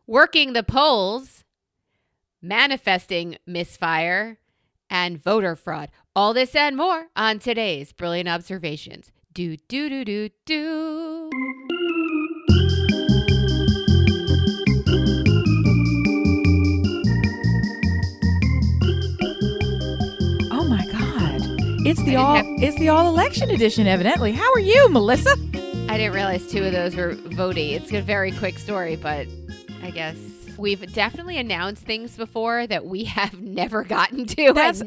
working the polls, manifesting misfire, and voter fraud. All this and more on today's Brilliant Observations. Do, do, do, do, do. Oh my God. It's the all election edition, evidently. How are you, Melissa? I didn't realize two of those were voting. It's a very quick story, but I guess we've definitely announced things before that we have never gotten to. I just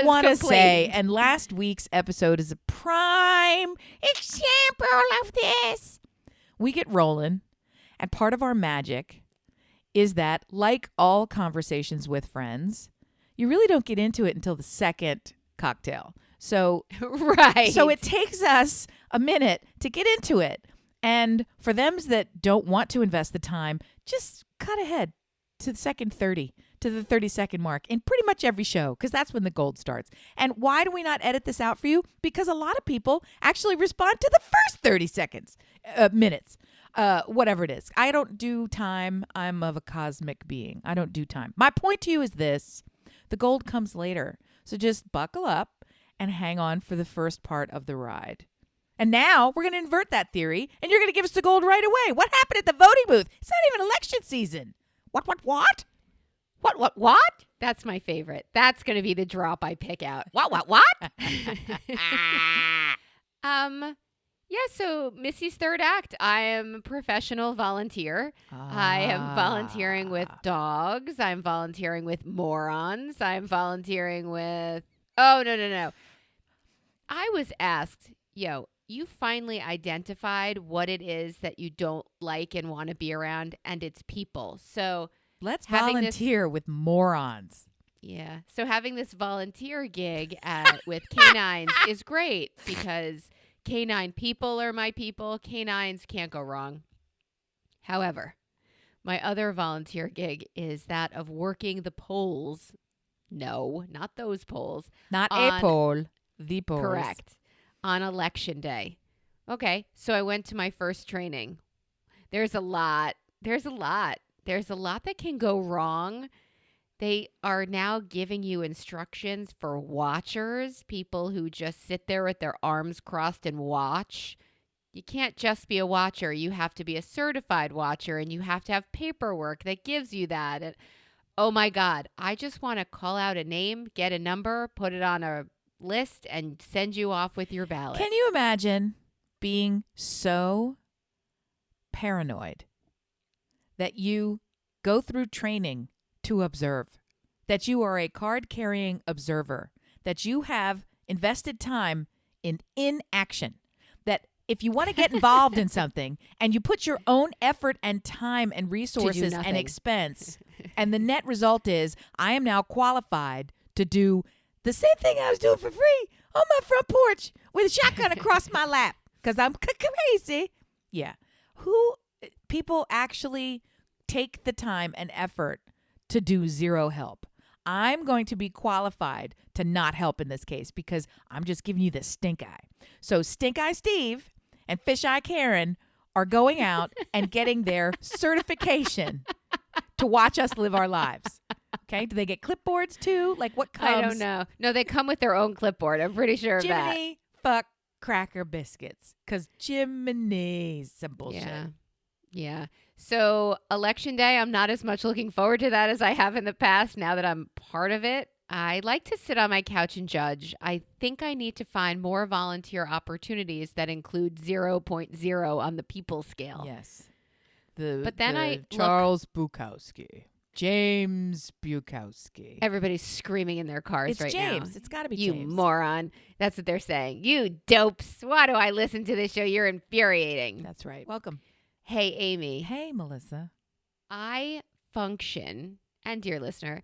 want to say, complained. and last week's episode is a prime example of this. We get rolling, and part of our magic is that, like all conversations with friends, you really don't get into it until the second cocktail. So, Right. So it takes us a minute to get into it. And for them that don't want to invest the time, just cut ahead to the second 30, to the 30-second mark in pretty much every show, because that's when the gold starts. And why do we not edit this out for you? Because a lot of people actually respond to the first 30 seconds, minutes, whatever it is. I don't do time. I'm of a cosmic being. I don't do time. My point to you is this. The gold comes later. So just buckle up and hang on for the first part of the ride. And now we're going to invert that theory, and you're going to give us the gold right away. What happened at the voting booth? It's not even election season. What? What? That's my favorite. That's going to be the drop I pick out. What? Yeah, so Missy's third act. I am a professional volunteer. I am volunteering with dogs. I'm volunteering with morons. I'm volunteering with... Oh, no. I was asked, you finally identified what it is that you don't like and want to be around, and it's people. So let's volunteer with morons. Yeah. So having this volunteer gig with canines is great because canine people are my people. Canines can't go wrong. However, my other volunteer gig is that of working the polls. No, not those polls. Not a poll, the polls. Correct. On election day. Okay, so I went to my first training. There's a lot that can go wrong. They are now giving you instructions for watchers, people who just sit there with their arms crossed and watch. You can't just be a watcher. You have to be a certified watcher, and you have to have paperwork that gives you that. And, oh, my God, I just want to call out a name, get a number, put it on a list, and send you off with your ballot. Can you imagine being so paranoid that you go through training to observe, that you are a card-carrying observer, that you have invested time in inaction, that if you want to get involved in something and you put your own effort and time and resources and expense, and the net result is I am now qualified to do the same thing I was doing for free on my front porch with a shotgun across my lap because I'm crazy. Yeah. People actually take the time and effort to do zero help. I'm going to be qualified to not help in this case because I'm just giving you the stink eye. So Stink Eye Steve and Fish Eye Karen are going out and getting their certification to watch us live our lives. Okay? Do they get clipboards too? Like what comes? I don't know. No, they come with their own clipboard. I'm pretty sure of that. Jiminy fuck cracker biscuits. Because Jiminy's some bullshit. Yeah. So election day, I'm not as much looking forward to that as I have in the past now that I'm part of it. I like to sit on my couch and judge. I think I need to find more volunteer opportunities that include 0.0 on the people scale. Yes. Charles Bukowski. James Bukowski. Everybody's screaming in their cars right now. It's James. It's got to be you James. You moron. That's what they're saying. You dopes. Why do I listen to this show? You're infuriating. That's right. Welcome. Hey, Amy. Hey, Melissa. I function, and dear listener,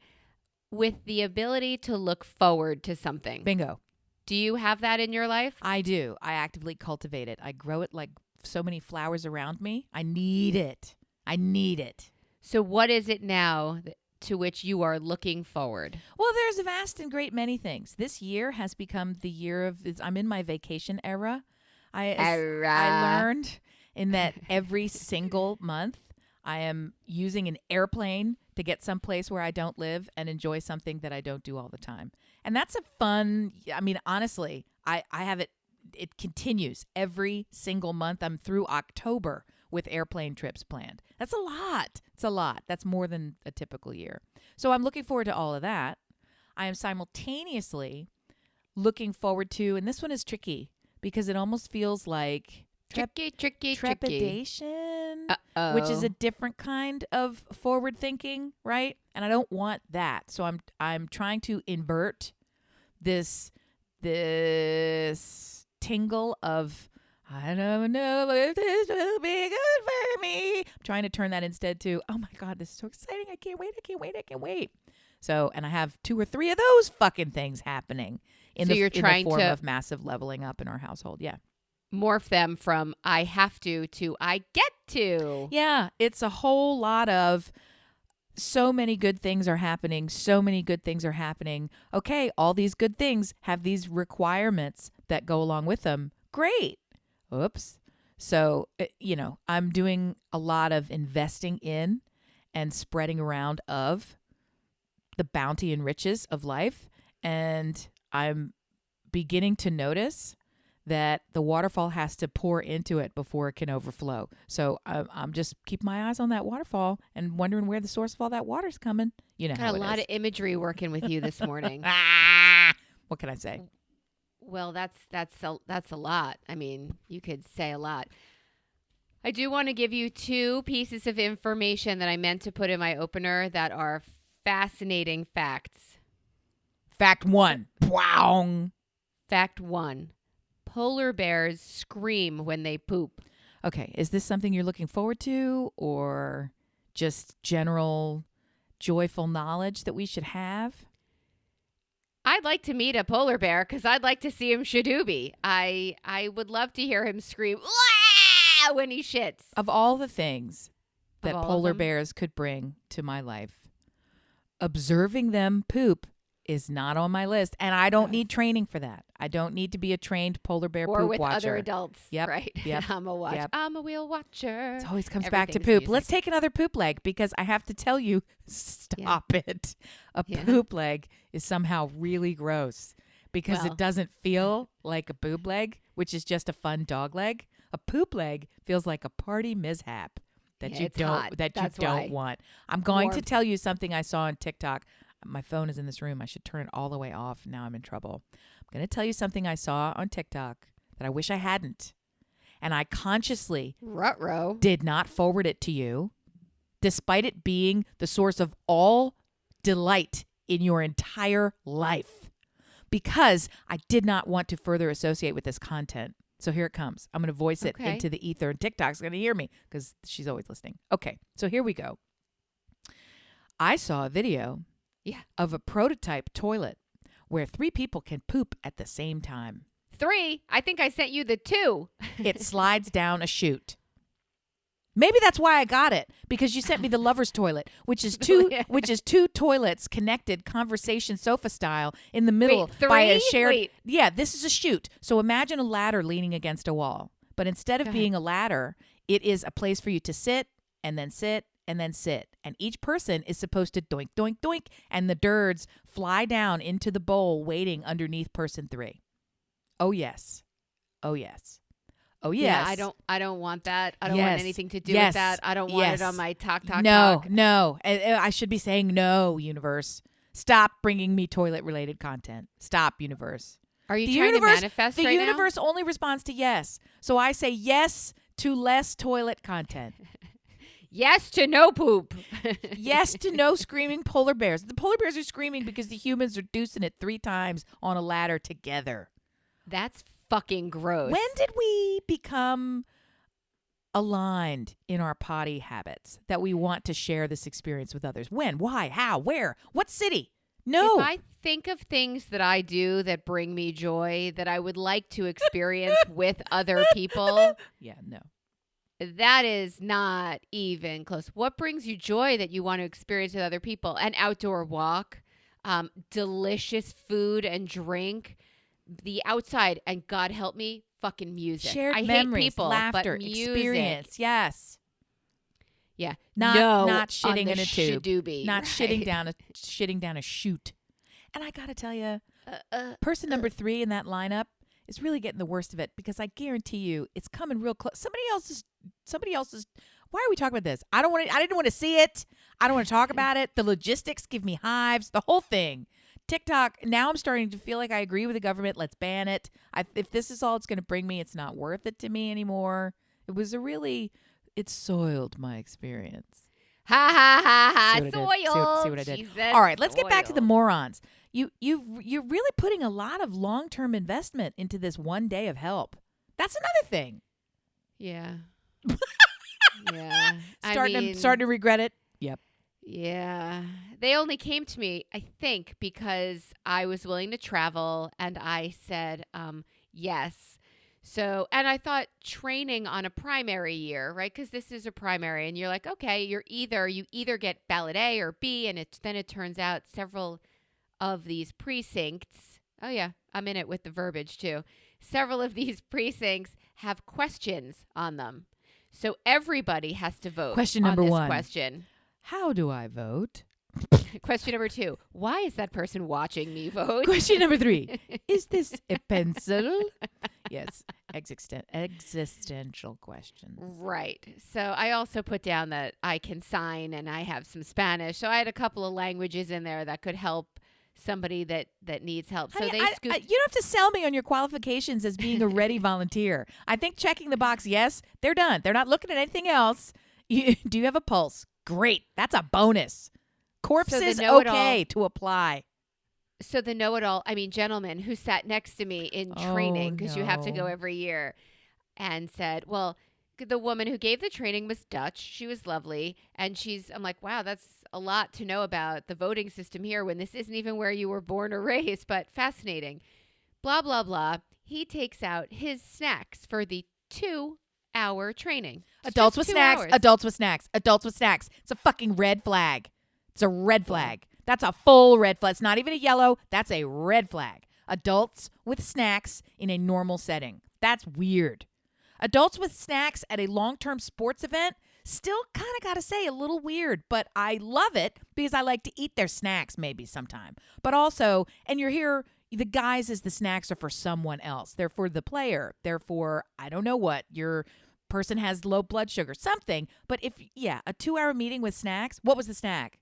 with the ability to look forward to something. Bingo. Do you have that in your life? I do. I actively cultivate it. I grow it like so many flowers around me. I need it. So what is it now to which you are looking forward? Well, there's a vast and great many things. This year has become the year of, I'm in my vacation era. I learned in that every single month I am using an airplane to get someplace where I don't live and enjoy something that I don't do all the time. And that's a fun, I mean, honestly, I have it continues every single month. I'm through October with airplane trips planned. That's a lot. It's a lot. That's more than a typical year. So I'm looking forward to all of that. I am simultaneously looking forward to, and this one is tricky because it almost feels like Tricky. trepidation, Uh-oh. which is a different kind of forward thinking, right? And I don't want that. So I'm trying to invert this tingle of I don't know if this will be good for me. I'm trying to turn that instead to, oh my God, this is so exciting. I can't wait. So, and I have 2 or 3 of those fucking things happening in So the you're in the trying form to of massive leveling up in our household. Yeah. morph them from I have to I get to. Yeah, it's a whole lot of so many good things are happening. Okay, all these good things have these requirements that go along with them. Great. Oops. So, I'm doing a lot of investing in and spreading around of the bounty and riches of life. And I'm beginning to notice that the waterfall has to pour into it before it can overflow. So I'm just keeping my eyes on that waterfall and wondering where the source of all that water's coming. You know, Got how a it lot is. of imagery working with you this morning. What can I say? Well, that's a lot. I mean, you could say a lot. I do want to give you 2 pieces of information that I meant to put in my opener that are fascinating facts. Fact 1. Wow. Fact 1. Polar bears scream when they poop. Okay, is this something you're looking forward to or just general joyful knowledge that we should have? I'd like to meet a polar bear because I'd like to see him shadooby. I would love to hear him scream "Wah!" when he shits. Of all the things that Of all of polar them? bears could bring to my life, observing them poop is not on my list. And I don't need training for that. I don't need to be a trained polar bear Or poop with watcher. other adults, Yep, right? yep, I'm a watch. yep. I'm a wheel watcher. It always comes back to Everything's poop. music. Let's take another poop leg because I have to tell you, stop it. A Yeah. poop leg is somehow really gross because Well. it doesn't feel like a boob leg, which is just a fun dog leg. A poop leg feels like a party mishap that Yeah, you it's hot. don't that That's you don't why. want. I'm going to Warmth. tell you something I saw on TikTok. My phone is in this room. I should turn it all the way off. Now I'm in trouble. I'm going to tell you something I saw on TikTok that I wish I hadn't. And I consciously Ruh-roh. did not forward it to you, despite it being the source of all delight in your entire life, because I did not want to further associate with this content. So here it comes. I'm going to voice it Okay. into the ether, and TikTok's going to hear me because she's always listening. Okay, so here we go. I saw a video of a prototype toilet where 3 people can poop at the same time. 3. I think I sent you the 2. It slides down a chute. Maybe that's why I got it, because you sent me the lover's toilet, which is two toilets connected conversation sofa style in the middle Wait, by a 3? shared. Wait. Yeah, this is a chute. So imagine a ladder leaning against a wall, but instead of Go being a ladder, it is a place for you to sit and then sit and then sit. And each person is supposed to doink, doink, doink, and the dirds fly down into the bowl waiting underneath person 3. Oh, yes. Oh, yes. Oh, yes. Yeah, I don't want that. I don't Yes. want anything to do Yes. with that. I don't want Yes. it on my talk. No. I should be saying no, universe. Stop bringing me toilet-related content. Stop, universe. Are you The trying universe, to manifest the right universe only responds to yes. So I say yes to less toilet content. now? Yes to no poop. Yes to no screaming polar bears. The polar bears are screaming because the humans are deucing it 3 times on a ladder together. That's fucking gross. When did we become aligned in our potty habits that we want to share this experience with others? When? Why? How? Where? What city? No. If I think of things that I do that bring me joy that I would like to experience with other people, Yeah, no. that is not even close. What brings you joy that you want to experience with other people? An outdoor walk, delicious food and drink, the outside, and God help me, fucking music. Shared I memories, hate people, laughter, but music. experience. Yes. Yeah. Not no not on shitting the in a tube. shadoobie, Not right. shitting down a chute. And I got to tell you, Uh, person number 3 in that lineup is really getting the worst of it because I guarantee you it's coming real close. Somebody else's why are we talking about this? I didn't want to see it. I don't want to talk about it. The logistics give me hives, the whole thing. TikTok, now I'm starting to feel like I agree with the government. Let's ban it. If this is all it's going to bring me, it's not worth it to me anymore. It soiled my experience. ha ha ha See ha. what I did? See Soiled. what I did? She said All right, let's get back to the soiled. morons. You're really putting a lot of long-term investment into this one day of help. That's another thing. Yeah. Yeah. Starting to regret it. Yep. Yeah. They only came to me, I think, because I was willing to travel and I said yes. So, and I thought training on a primary year, right? Because this is a primary and you're like, okay, you either get ballot A or B, and then it turns out several of these precincts. Oh yeah, I'm in it with the verbiage too. Several of these precincts have questions on them. So everybody has to vote Question on number this 1. question. How do I vote? Question number 2. Why is that person watching me vote? Question number 3. Is this a pencil? Yes. Existential questions. Right. So I also put down that I can sign and I have some Spanish. So I had a couple of languages in there that could help somebody that needs help. So Honey, they you scooped. don't have to sell me on your qualifications as being a ready volunteer. I think checking the box, yes, they're done. They're not looking at anything else. Do you have a pulse? Great. That's a bonus. Corpses, okay to apply. So the know-it-all, gentleman who sat next to me in training, because you have to go no. every year, and said, well, the woman who gave the training was Dutch. She was lovely. And I'm like, wow, that's a lot to know about the voting system here when this isn't even where you were born or raised, but fascinating. Blah, blah, blah. He takes out his snacks for the 2-hour training. Adults with snacks. Hours. Adults with snacks. Adults with snacks. It's a fucking red flag. It's a red flag. That's a full red flag. It's not even a yellow. That's a red flag. Adults with snacks in a normal setting. That's weird. Adults with snacks at a long-term sports event, still kind of got to say a little weird, but I love it because I like to eat their snacks maybe sometime. But also, and you're here, the guys as the snacks are for someone else. They're for the player. They're for, I don't know what, your person has low blood sugar, something. But a 2-hour meeting with snacks, what was the snack?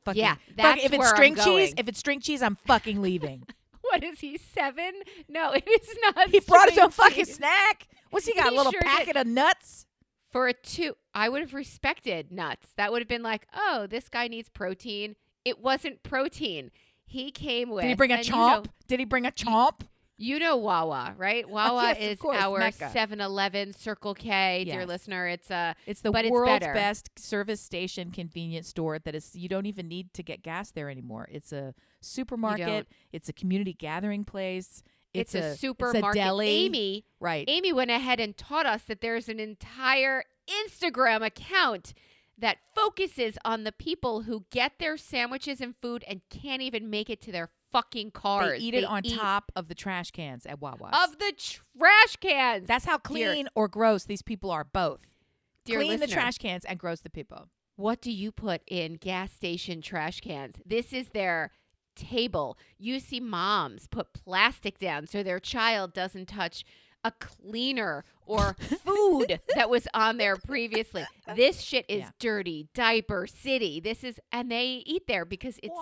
That's if it's where string I'm cheese, going. if it's string cheese, I'm fucking leaving. What is he, 7? No, it is not. He brought his own string fucking cheese. snack. What's he got? He A little sure packet of nuts? For a 2, I would have respected nuts. That would have been like, oh, this guy needs protein. It wasn't protein. He came with. Did he bring a chomp? Did he bring a chomp? You know Wawa, right? Wawa yes, of is course, our Mecca. 7-Eleven, Circle K, dear Yes. listener. It's the but it's world's better. best service station convenience store that is you don't even need to get gas there anymore. It's a supermarket. It's a community gathering place. It's a supermarket. deli. Amy went ahead and taught us that there's an entire Instagram account that focuses on the people who get their sandwiches and food and can't even make it to their fucking cars. They eat it on top of the trash cans at Wawa's. Of the trash cans. That's how clean or gross these people are both. Dear Clean listener, the trash cans and gross the people. what do you put in gas station trash cans? This is their table. You see moms put plastic down so their child doesn't touch a cleaner or food that was on there previously. This shit is dirty. Diaper city. And they eat there because it's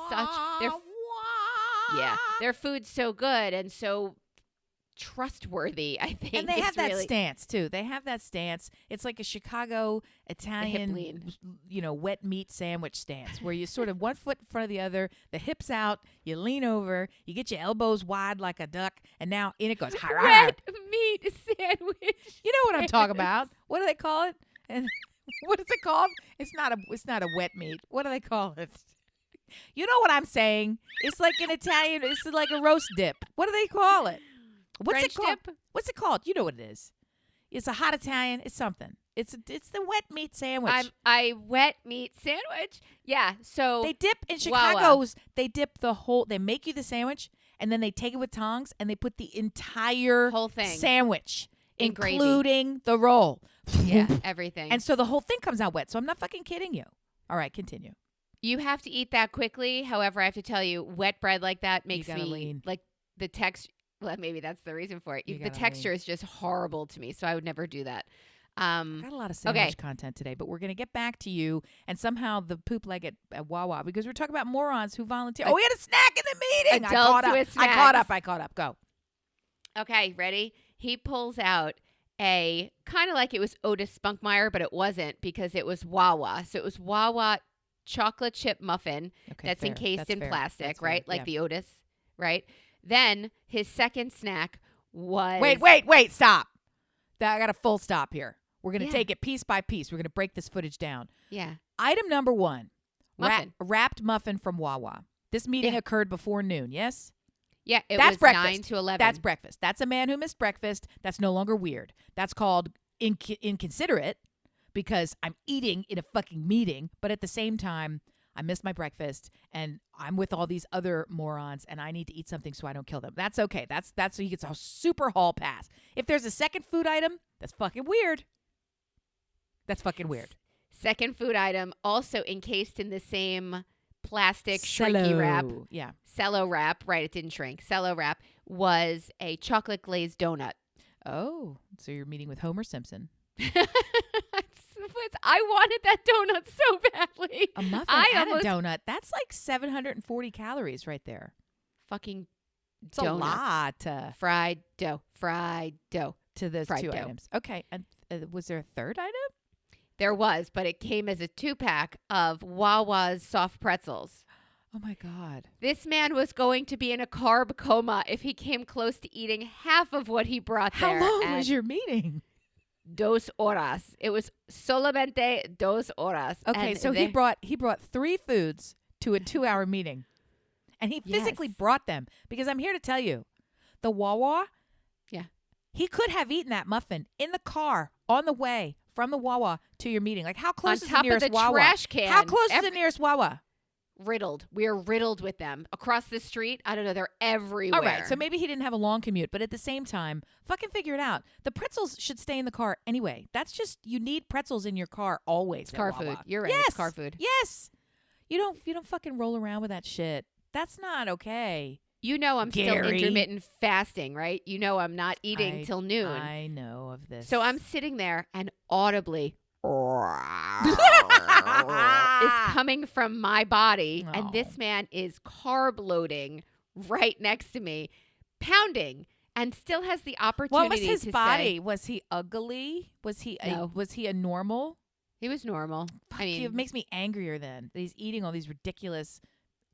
their food's so good and so trustworthy, I think. And they have that stance too. They have that stance. It's like a Chicago Italian, wet meat sandwich stance where you sort of one foot in front of the other, the hips out, you lean over, you get your elbows wide like a duck, and now in it goes. Wet meat sandwich. You know what I'm talking about? What do they call it? And what is it called? It's not a wet meat. What do they call it? You know what I'm saying? It's like an Italian. It's like a roast dip. What do they call it? What's French it called? dip? What's it called? You know what it is. It's a hot Italian. It's something. It's the wet meat sandwich. I wet meat sandwich. Yeah. So they dip in Wawa. Chicago's. They dip the whole. They make you the sandwich, and then they take it with tongs, and they put the entire whole thing sandwich, in gravy. including the roll. Yeah, everything. And so the whole thing comes out wet. So I'm not fucking kidding you. All right, continue. You have to eat that quickly. However, I have to tell you, wet bread like that makes gotta me lean. like the text. Well, maybe that's the reason for it. You The gotta texture is just horrible to me, so I would never do that. Got a lot of sandwich content today, but we're going to get back to you and somehow the poop leg at Wawa because we're talking about morons who volunteer. Oh, we had a snack in the meeting. Adults with I caught up. Go. Okay, ready? He pulls out a kind of like it was Otis Spunkmeyer, but it wasn't because it was Wawa. So it was Wawa chocolate chip muffin that's fair. encased That's in fair. plastic, That's fair. right? Like Yeah. the Otis, right? Then his second snack was Wait, stop. I got a full stop here. We're going to Yeah. take it piece by piece. We're going to break this footage down. Yeah. Item number 1, Muffin. wrapped muffin from Wawa. This meeting occurred before noon, yes? Yeah, it That's was breakfast. 9 to 11. That's breakfast. That's a man who missed breakfast. That's no longer weird. That's called inconsiderate because I'm eating in a fucking meeting, but at the same time, I missed my breakfast and I'm with all these other morons and I need to eat something so I don't kill them. That's okay. That's so he gets a super hall pass. If there's a second food item, that's fucking weird. That's fucking weird. Second food item, also encased in the same plastic shrinky wrap. Yeah. Cello wrap. Right, it didn't shrink. Cello wrap was a chocolate glazed donut. Oh, so you're meeting with Homer Simpson. I wanted that donut so badly. A muffin and a donut. That's like 740 calories right there. Fucking It's donuts. a lot. Fried dough. To those Fried two dough. items. Okay. And was there a third item? There was, but it came as a 2-pack of Wawa's soft pretzels. Oh, my God. This man was going to be in a carb coma if he came close to eating half of what he brought there. How long was your meeting? 2 horas. It was solamente 2 horas. Okay, And so he brought 3 foods to a 2-hour meeting. And he physically Yes. brought them because I'm here to tell you, the Wawa, he could have eaten that muffin in the car on the way from the Wawa to your meeting. Like, how close on is top the nearest of the Wawa? trash can. How close is the nearest Wawa? Riddled. We are riddled with them. Across the street, I don't know, they're everywhere. All right, so maybe he didn't have a long commute, but at the same time, fucking figure it out. The pretzels should stay in the car anyway. That's just, you need pretzels in your car always. It's car Wawa. food. You're right. Yes. It's car food. Yes. You don't fucking roll around with that shit. That's not okay. You know I'm still Gary. intermittent fasting, right? You know I'm not eating till noon. I know of this. So I'm sitting there and audibly is coming from my body. And this man is carb loading right next to me, pounding, and still has the opportunity What was his to body? say, Was he ugly? Was he No. a normal? he was normal. Fuck I mean, you, it makes me angrier then that he's eating all these ridiculous,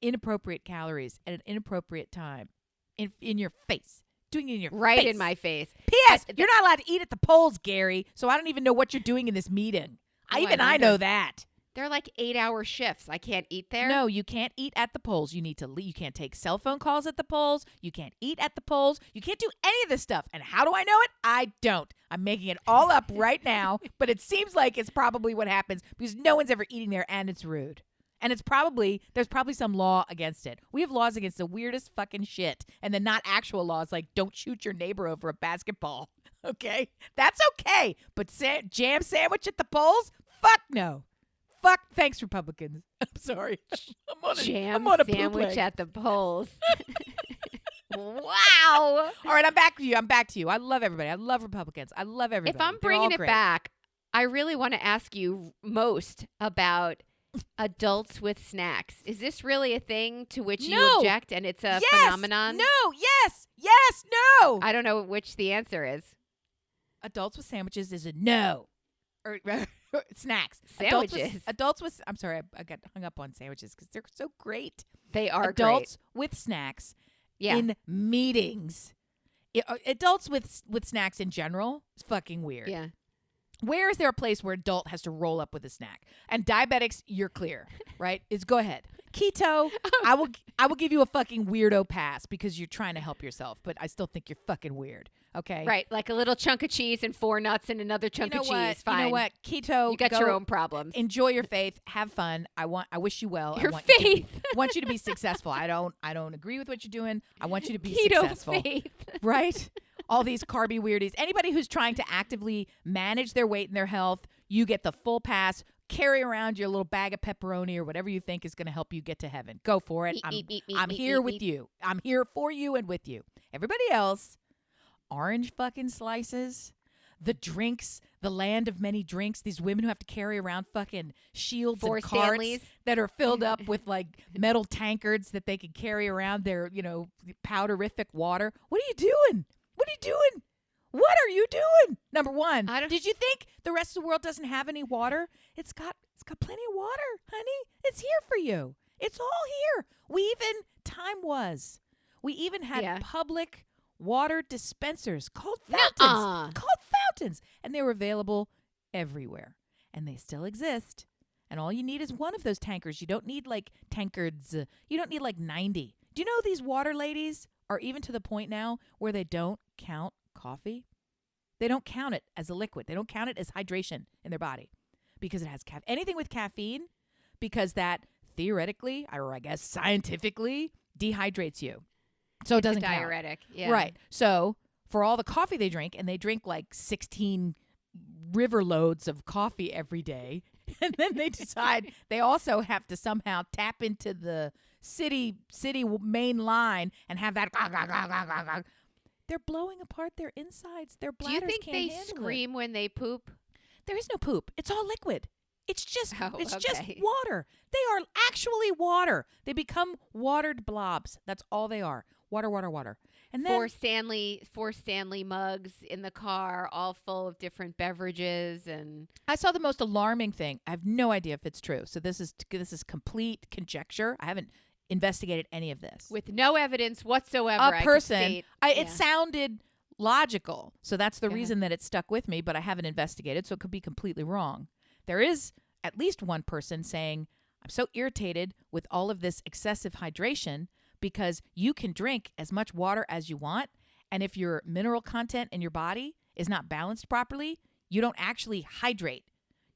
inappropriate calories at an inappropriate time in your face. Doing it in your right face. in my face. P.S. But You're not allowed to eat at the polls, Gary, so I don't even know what you're doing in this meeting. Oh, I I know wonder. that. They're like 8-hour shifts. I can't eat there. No, you can't eat at the polls. You need to leave. You can't take cell phone calls at the polls. You can't eat at the polls. You can't do any of this stuff. And how do I know it? I don't. I'm making it all up right now, but it seems like it's probably what happens because no one's ever eating there and it's rude. And there's probably some law against it. We have laws against the weirdest fucking shit. And then not actual laws like don't shoot your neighbor over a basketball. Okay? That's okay. But jam sandwich at the polls? Fuck no. Fuck, thanks, Republicans. I'm sorry. Jam I'm on a poop sandwich leg. at the polls. Wow. All right, I'm back to you. I love everybody. I love Republicans. I love everybody. If I'm They're bringing all it great. back, I really want to ask you most about adults with snacks. Is this really a thing to which you No. object and it's a Yes. phenomenon? No, yes, no. I don't know which the answer is. Adults with sandwiches is a no. Or snacks. Sandwiches. Adults with I'm sorry, I got hung up on sandwiches because they're so great. They are Adults with snacks great. Yeah. in meetings. Adults with snacks in general is fucking weird. Yeah. Where is there a place where adult has to roll up with a snack? And diabetics, you're clear, right? Go ahead. Keto, I will give you a fucking weirdo pass because you're trying to help yourself, but I still think you're fucking weird. Okay. Right. Like a little chunk of cheese and 4 nuts and another chunk of cheese. Fine. You know what? Keto. You got go, your own problems. Enjoy your faith. Have fun. I wish you well. Your I want faith. want you to be successful. I don't agree with what you're doing. I want you to be Keto successful. faith. Right? all these carby weirdies. Anybody who's trying to actively manage their weight and their health, you get the full pass. Carry around your little bag of pepperoni or whatever you think is going to help you get to heaven. Go for it. I'm here with you. I'm here for you and with you. Everybody else, orange fucking slices, the drinks, the land of many drinks. These women who have to carry around fucking shields and carts Stanleys. that are filled up with like metal tankards that they can carry around their, powderific water. What are you doing? What are you doing? What are you doing? Number one, did you think the rest of the world doesn't have any water? It's got plenty of water, honey. It's here for you. It's all here. We even had public water dispensers called fountains, and they were available everywhere, and they still exist. And all you need is one of those tankers. You don't need like tankards. You don't need like 90. Do you know these water ladies are even to the point now where they don't count coffee? They don't count it as a liquid. They don't count it as hydration in their body because it has anything with caffeine, because that theoretically, or I guess scientifically, dehydrates you. So it doesn't count. Diuretic. Yeah. Right. So for all the coffee they drink, and they drink like 16 river loads of coffee every day, and then they decide they also have to somehow tap into the city main line and have that. They're blowing apart their insides. Their bladders Do you think can't they handle scream when they poop? There is no poop. It's all liquid. It's just just okay. water. They are actually water. They become watered blobs. That's all they are. Water, water, water. And then four Stanley mugs in the car, all full of different beverages. And I saw the most alarming thing. I have no idea if it's true. So this is complete conjecture. I haven't investigated any of this. With no evidence whatsoever. It sounded logical. So that's the reason that it stuck with me, but I haven't investigated, so it could be completely wrong. There is at least one person saying, I'm so irritated with all of this excessive hydration because you can drink as much water as you want, and if your mineral content in your body is not balanced properly, you don't actually hydrate.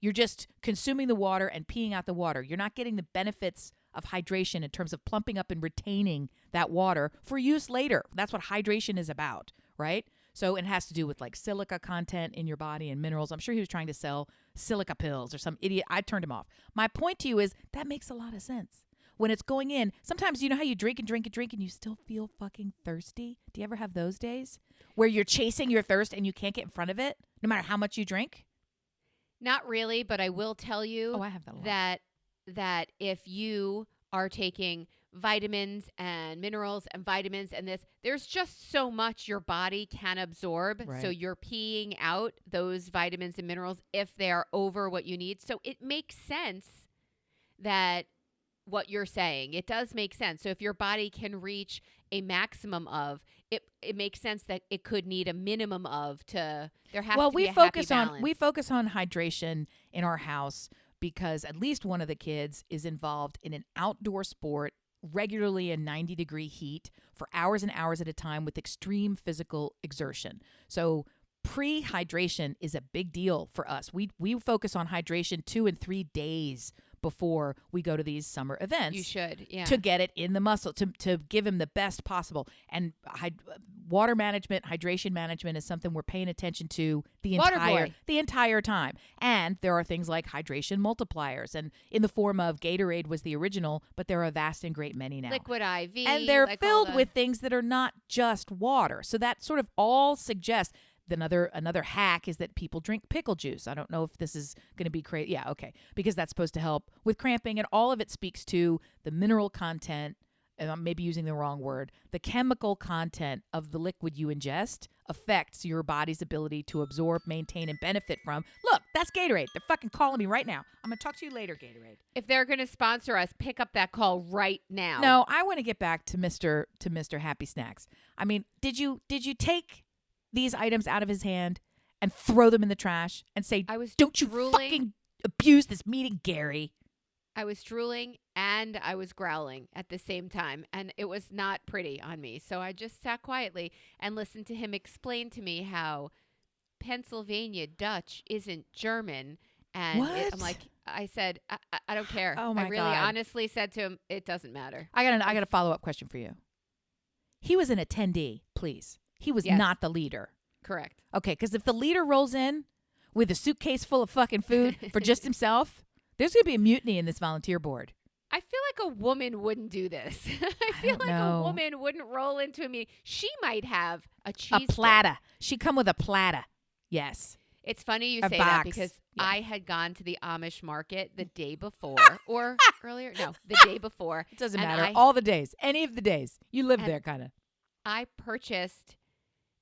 You're just consuming the water and peeing out the water. You're not getting the benefits of hydration in terms of plumping up and retaining that water for use later. That's what hydration is about, right? So it has to do with like silica content in your body and minerals. I'm sure he was trying to sell silica pills or some idiot. I turned him off. My point to you is that makes a lot of sense. When it's going in, sometimes you know how you drink and drink and drink and you still feel fucking thirsty? Do you ever have those days where you're chasing your thirst and you can't get in front of it no matter how much you drink? Not really, but I will tell you I have that a lot. that if you are taking vitamins and minerals and vitamins and there's just so much your body can absorb. Right. So you're peeing out those vitamins and minerals if they are over what you need. So it makes sense that what you're saying, it does make sense. So if your body can reach a maximum of it makes sense that it could need a minimum of there has to be a happy balance. We focus on hydration in our house because at least one of the kids is involved in an outdoor sport regularly in 90-degree heat for hours and hours at a time with extreme physical exertion. So pre-hydration is a big deal for us. We focus on hydration 2 and 3 days before we go to these summer events. You should, yeah. To get it in the muscle, to give him the best possible. And water management, hydration management is something we're paying attention to the entire time. And there are things like hydration multipliers, and in the form of Gatorade was the original, but there are a vast and great many now. Liquid IV. And they're filled with things that are not just water. So that sort of all suggests. Another hack is that people drink pickle juice. I don't know if this is going to be crazy. Yeah, okay. Because that's supposed to help with cramping, and all of it speaks to the mineral content, and I'm maybe using the wrong word, the chemical content of the liquid you ingest affects your body's ability to absorb, maintain, and benefit from. Look, that's Gatorade. They're fucking calling me right now. I'm going to talk to you later, Gatorade. If they're going to sponsor us, pick up that call right now. No, I want to get back to Mr. Happy Snacks. I mean, did you take these items out of his hand and throw them in the trash and say, don't you fucking abuse this meeting, Gary? I was drooling and I was growling at the same time, and it was not pretty on me. So I just sat quietly and listened to him explain to me how Pennsylvania Dutch isn't German. And I'm like, I said, I don't care. Oh my I really God. honestly said to him, it doesn't matter. I got a follow-up question for you. He was an attendee, please. He was Yes. not the leader. Correct. Okay, because if the leader rolls in with a suitcase full of fucking food for just himself, there's going to be a mutiny in this volunteer board. I feel like a woman wouldn't do this. I feel don't like know. a woman wouldn't roll into a meeting. She might have a A cheese stick. platter. She come with a platter. Yes. It's funny you A say box. that because Yeah. I had gone to the Amish market the day before or earlier. No, the day before. It doesn't And matter. I- All the days. Any of the days. You live And- there, kind of. I purchased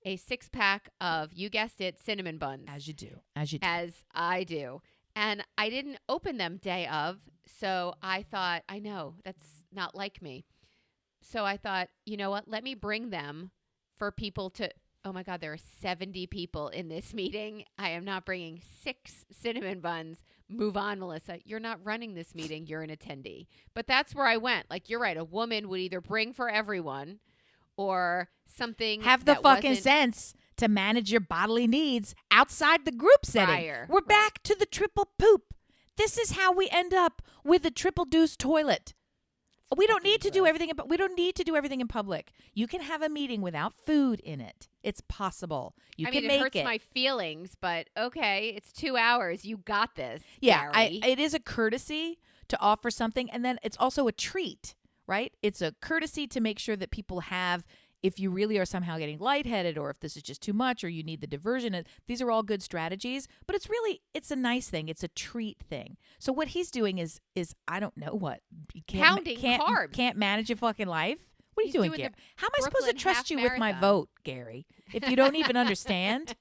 a 6-pack of, you guessed it, cinnamon buns. As you do. As you do. As I do. And I didn't open them day of. So I thought, I know, that's not like me. So I thought, you know what? Let me bring them for people to. Oh my God, there are 70 people in this meeting. I am not bringing 6 cinnamon buns. Move on, Melissa. You're not running this meeting. You're an attendee. But that's where I went. Like, you're right. A woman would either bring for everyone or something. Have the that fucking wasn't sense to manage your bodily needs outside the group setting. prior. We're Right. back to the triple poop. This is how we end up with the triple deuce toilet. We don't need to do gross. everything, but we don't need to do everything in public. You can have a meeting without food in it. It's possible. You I can mean, make it hurts my feelings, but okay, it's 2 hours. You got this. Yeah, Gary. it is a courtesy to offer something, and then it's also a treat, right? It's a courtesy to make sure that people have, if you really are somehow getting lightheaded, or if this is just too much, or you need the diversion. These are all good strategies, but it's a nice thing. It's a treat thing. So what he's doing is I don't know what. You Counting carbs. Can't manage your fucking life. What are He's you doing, doing Gary? the How am I supposed to Brooklyn trust half you with my marathon. vote, Gary, if you don't even understand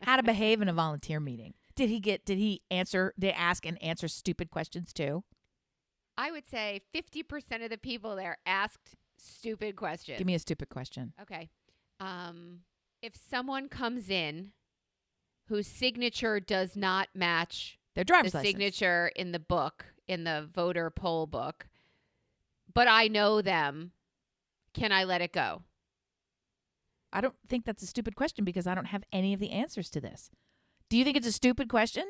how to behave in a volunteer meeting? Did he ask and answer stupid questions too? I would say 50% of the people there asked stupid questions. Give me a stupid question. Okay. If someone comes in whose signature does not match Their the driver's license. signature in the book, in the voter poll book, but I know them, can I let it go? I don't think that's a stupid question because I don't have any of the answers to this. Do you think it's a stupid question?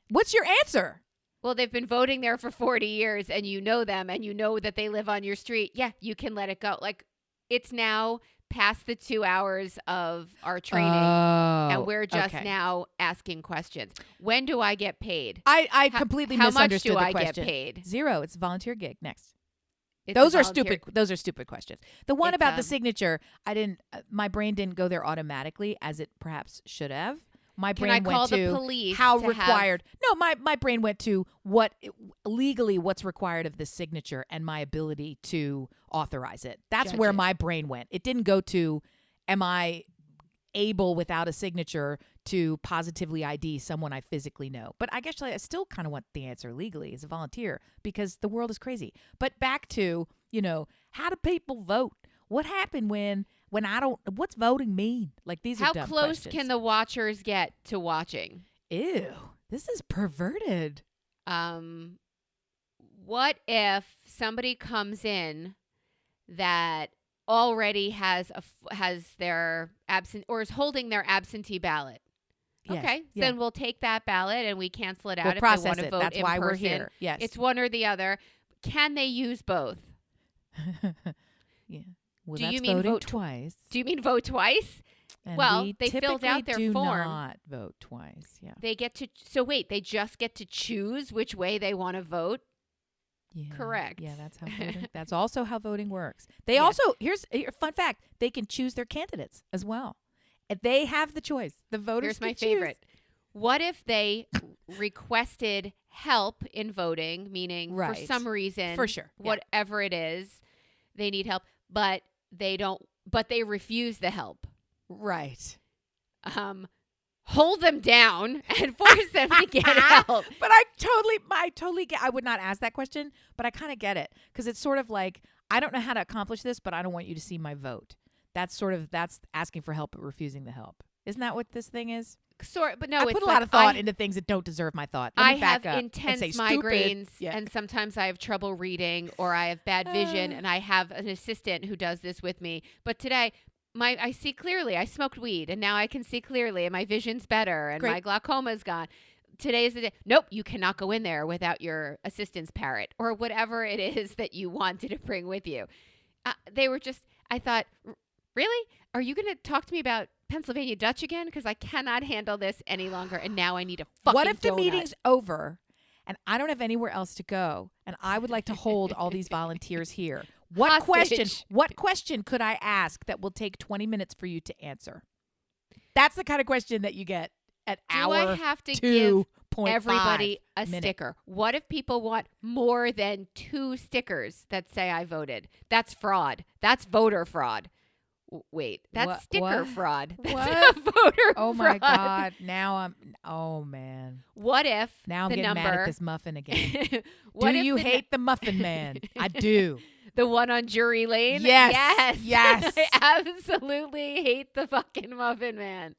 What's your answer? Well, they've been voting there for 40 years and you know them and you know that they live on your street. Yeah, you can let it go. Like, it's now past the 2 hours of our training and we're just now asking questions. When do I get paid? I completely How much misunderstood do the I get question. paid? 0. It's a volunteer gig. Next. It's a Those are volunteer- stupid. Those are stupid questions. The one It's, about the signature, I didn't. My brain didn't go there automatically as it perhaps should have. My Can brain I call went to the police how to required. No, my brain went to legally what's required of this signature and my ability to authorize it. That's Judge where it. my brain went. It didn't go to, am I able without a signature to positively ID someone I physically know? But I guess I still kind of want the answer legally as a volunteer because the world is crazy. But back to, how do people vote? What happened when I don't, what's voting mean? Like these are How dumb close questions. can the watchers get to watching? Ew, this is perverted. What if somebody comes in that already has their absent or is holding their absentee ballot? Yes, Okay, yeah. then we'll take that ballot and we cancel it out We'll if they process want to it. vote That's in why we're person. here. Yes. It's one or the other. Can they use both? Yeah. Well, Do that's you mean voting vote twice. Do you mean vote twice? And Well, we they filled typically out their do form. not vote twice. Yeah. They get to so wait, they just get to choose which way they want to vote? Yeah. Correct. Yeah, that's how voting. That's also how voting works. They Yes. also here's a fun fact: they can choose their candidates as well. They have the choice. The voters. Here's my can choose. favorite. What if they requested help in voting, meaning for Right. some reason, For sure. Yeah. whatever it is, they need help, but they refuse the help. Right. Hold them down and force them to get help. But I totally get. I would not ask that question, but I kind of get it because it's sort of like I don't know how to accomplish this, but I don't want you to see my vote. That's asking for help but refusing the help. Isn't that what this thing is? But no, I it's put a like lot of thought into things that don't deserve my thought. Let I me back have up intense and say stupid. migraines, Yeah. and sometimes I have trouble reading, or I have bad vision, and I have an assistant who does this with me. But today, I see clearly. I smoked weed, and now I can see clearly, and my vision's better, and Great. my glaucoma's gone. Today's the day. Nope, you cannot go in there without your assistant's parrot or whatever it is that you wanted to bring with you. They were just. I thought Really? Are you going to talk to me about Pennsylvania Dutch again? Because I cannot handle this any longer, and now I need a fucking What if the donut. meeting's over and I don't have anywhere else to go and I would like to hold all these volunteers here? What Hostage. question could I ask that will take 20 minutes for you to answer? That's the kind of question that you get at Do hour I have to give 2.5 everybody a minute. sticker? What if people want more than 2 stickers that say I voted? That's fraud. That's voter fraud. Wait, that's What- sticker what? fraud. That's What? not voter Oh fraud. my God. Oh man. What if Now I'm the getting number? mad at this muffin again. What Do if you the hate the muffin man? I do. the one on Drury Lane? Yes. Yes. I absolutely hate the fucking Muffin Man.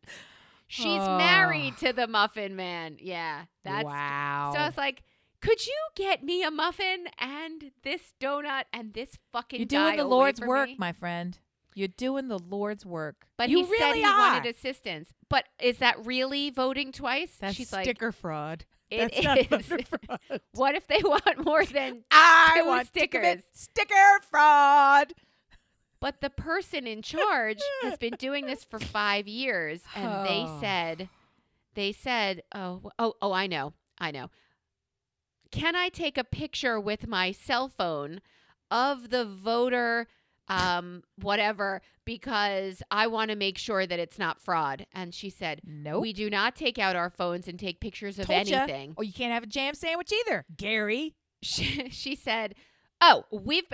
She's married to the Muffin Man. Yeah. That's wow. So I was like, could you get me a muffin and this donut and this fucking You're guy doing the away Lord's from work, me? my friend. You're doing the Lord's work. But you he said really he are. wanted assistance. But is that really voting twice? That's She's sticker fraud. It That's not is. voter fraud. What if they want more than I 2 want to commit stickers? sticker fraud. But the person in charge has been doing this for 5 years, and Oh. they said, oh, I know. Can I take a picture with my cell phone of the voter, whatever, because I want to make sure that it's not fraud? And she said, Nope. we do not take out our phones and take pictures of Told ya. anything. Or you can't have a jam sandwich either, Gary. She said, oh,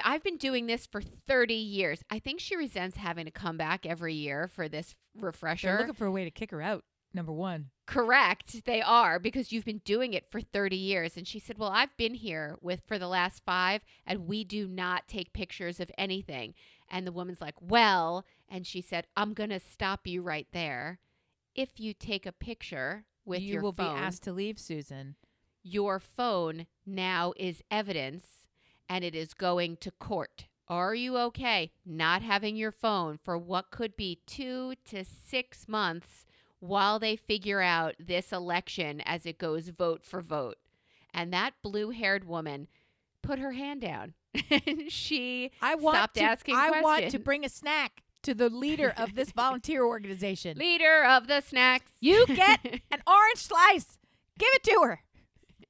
I've been doing this for 30 years. I think she resents having to come back every year for this refresher. They're looking for a way to kick her out, number one. Correct. They are, because you've been doing it for 30 years. And she said, well, I've been here for the last 5, and we do not take pictures of anything. And the woman's like, well, and she said, I'm going to stop you right there. If you take a picture with you your will phone, be asked to leave, Susan. your phone now is evidence, and it is going to court. Are you okay not having your phone for what could be 2 to 6 months while they figure out this election as it goes vote for vote? And that blue-haired woman put her hand down. And she stopped asking questions. I want to bring a snack to the leader of this volunteer organization. Leader of the snacks. You get an orange slice. Give it to her.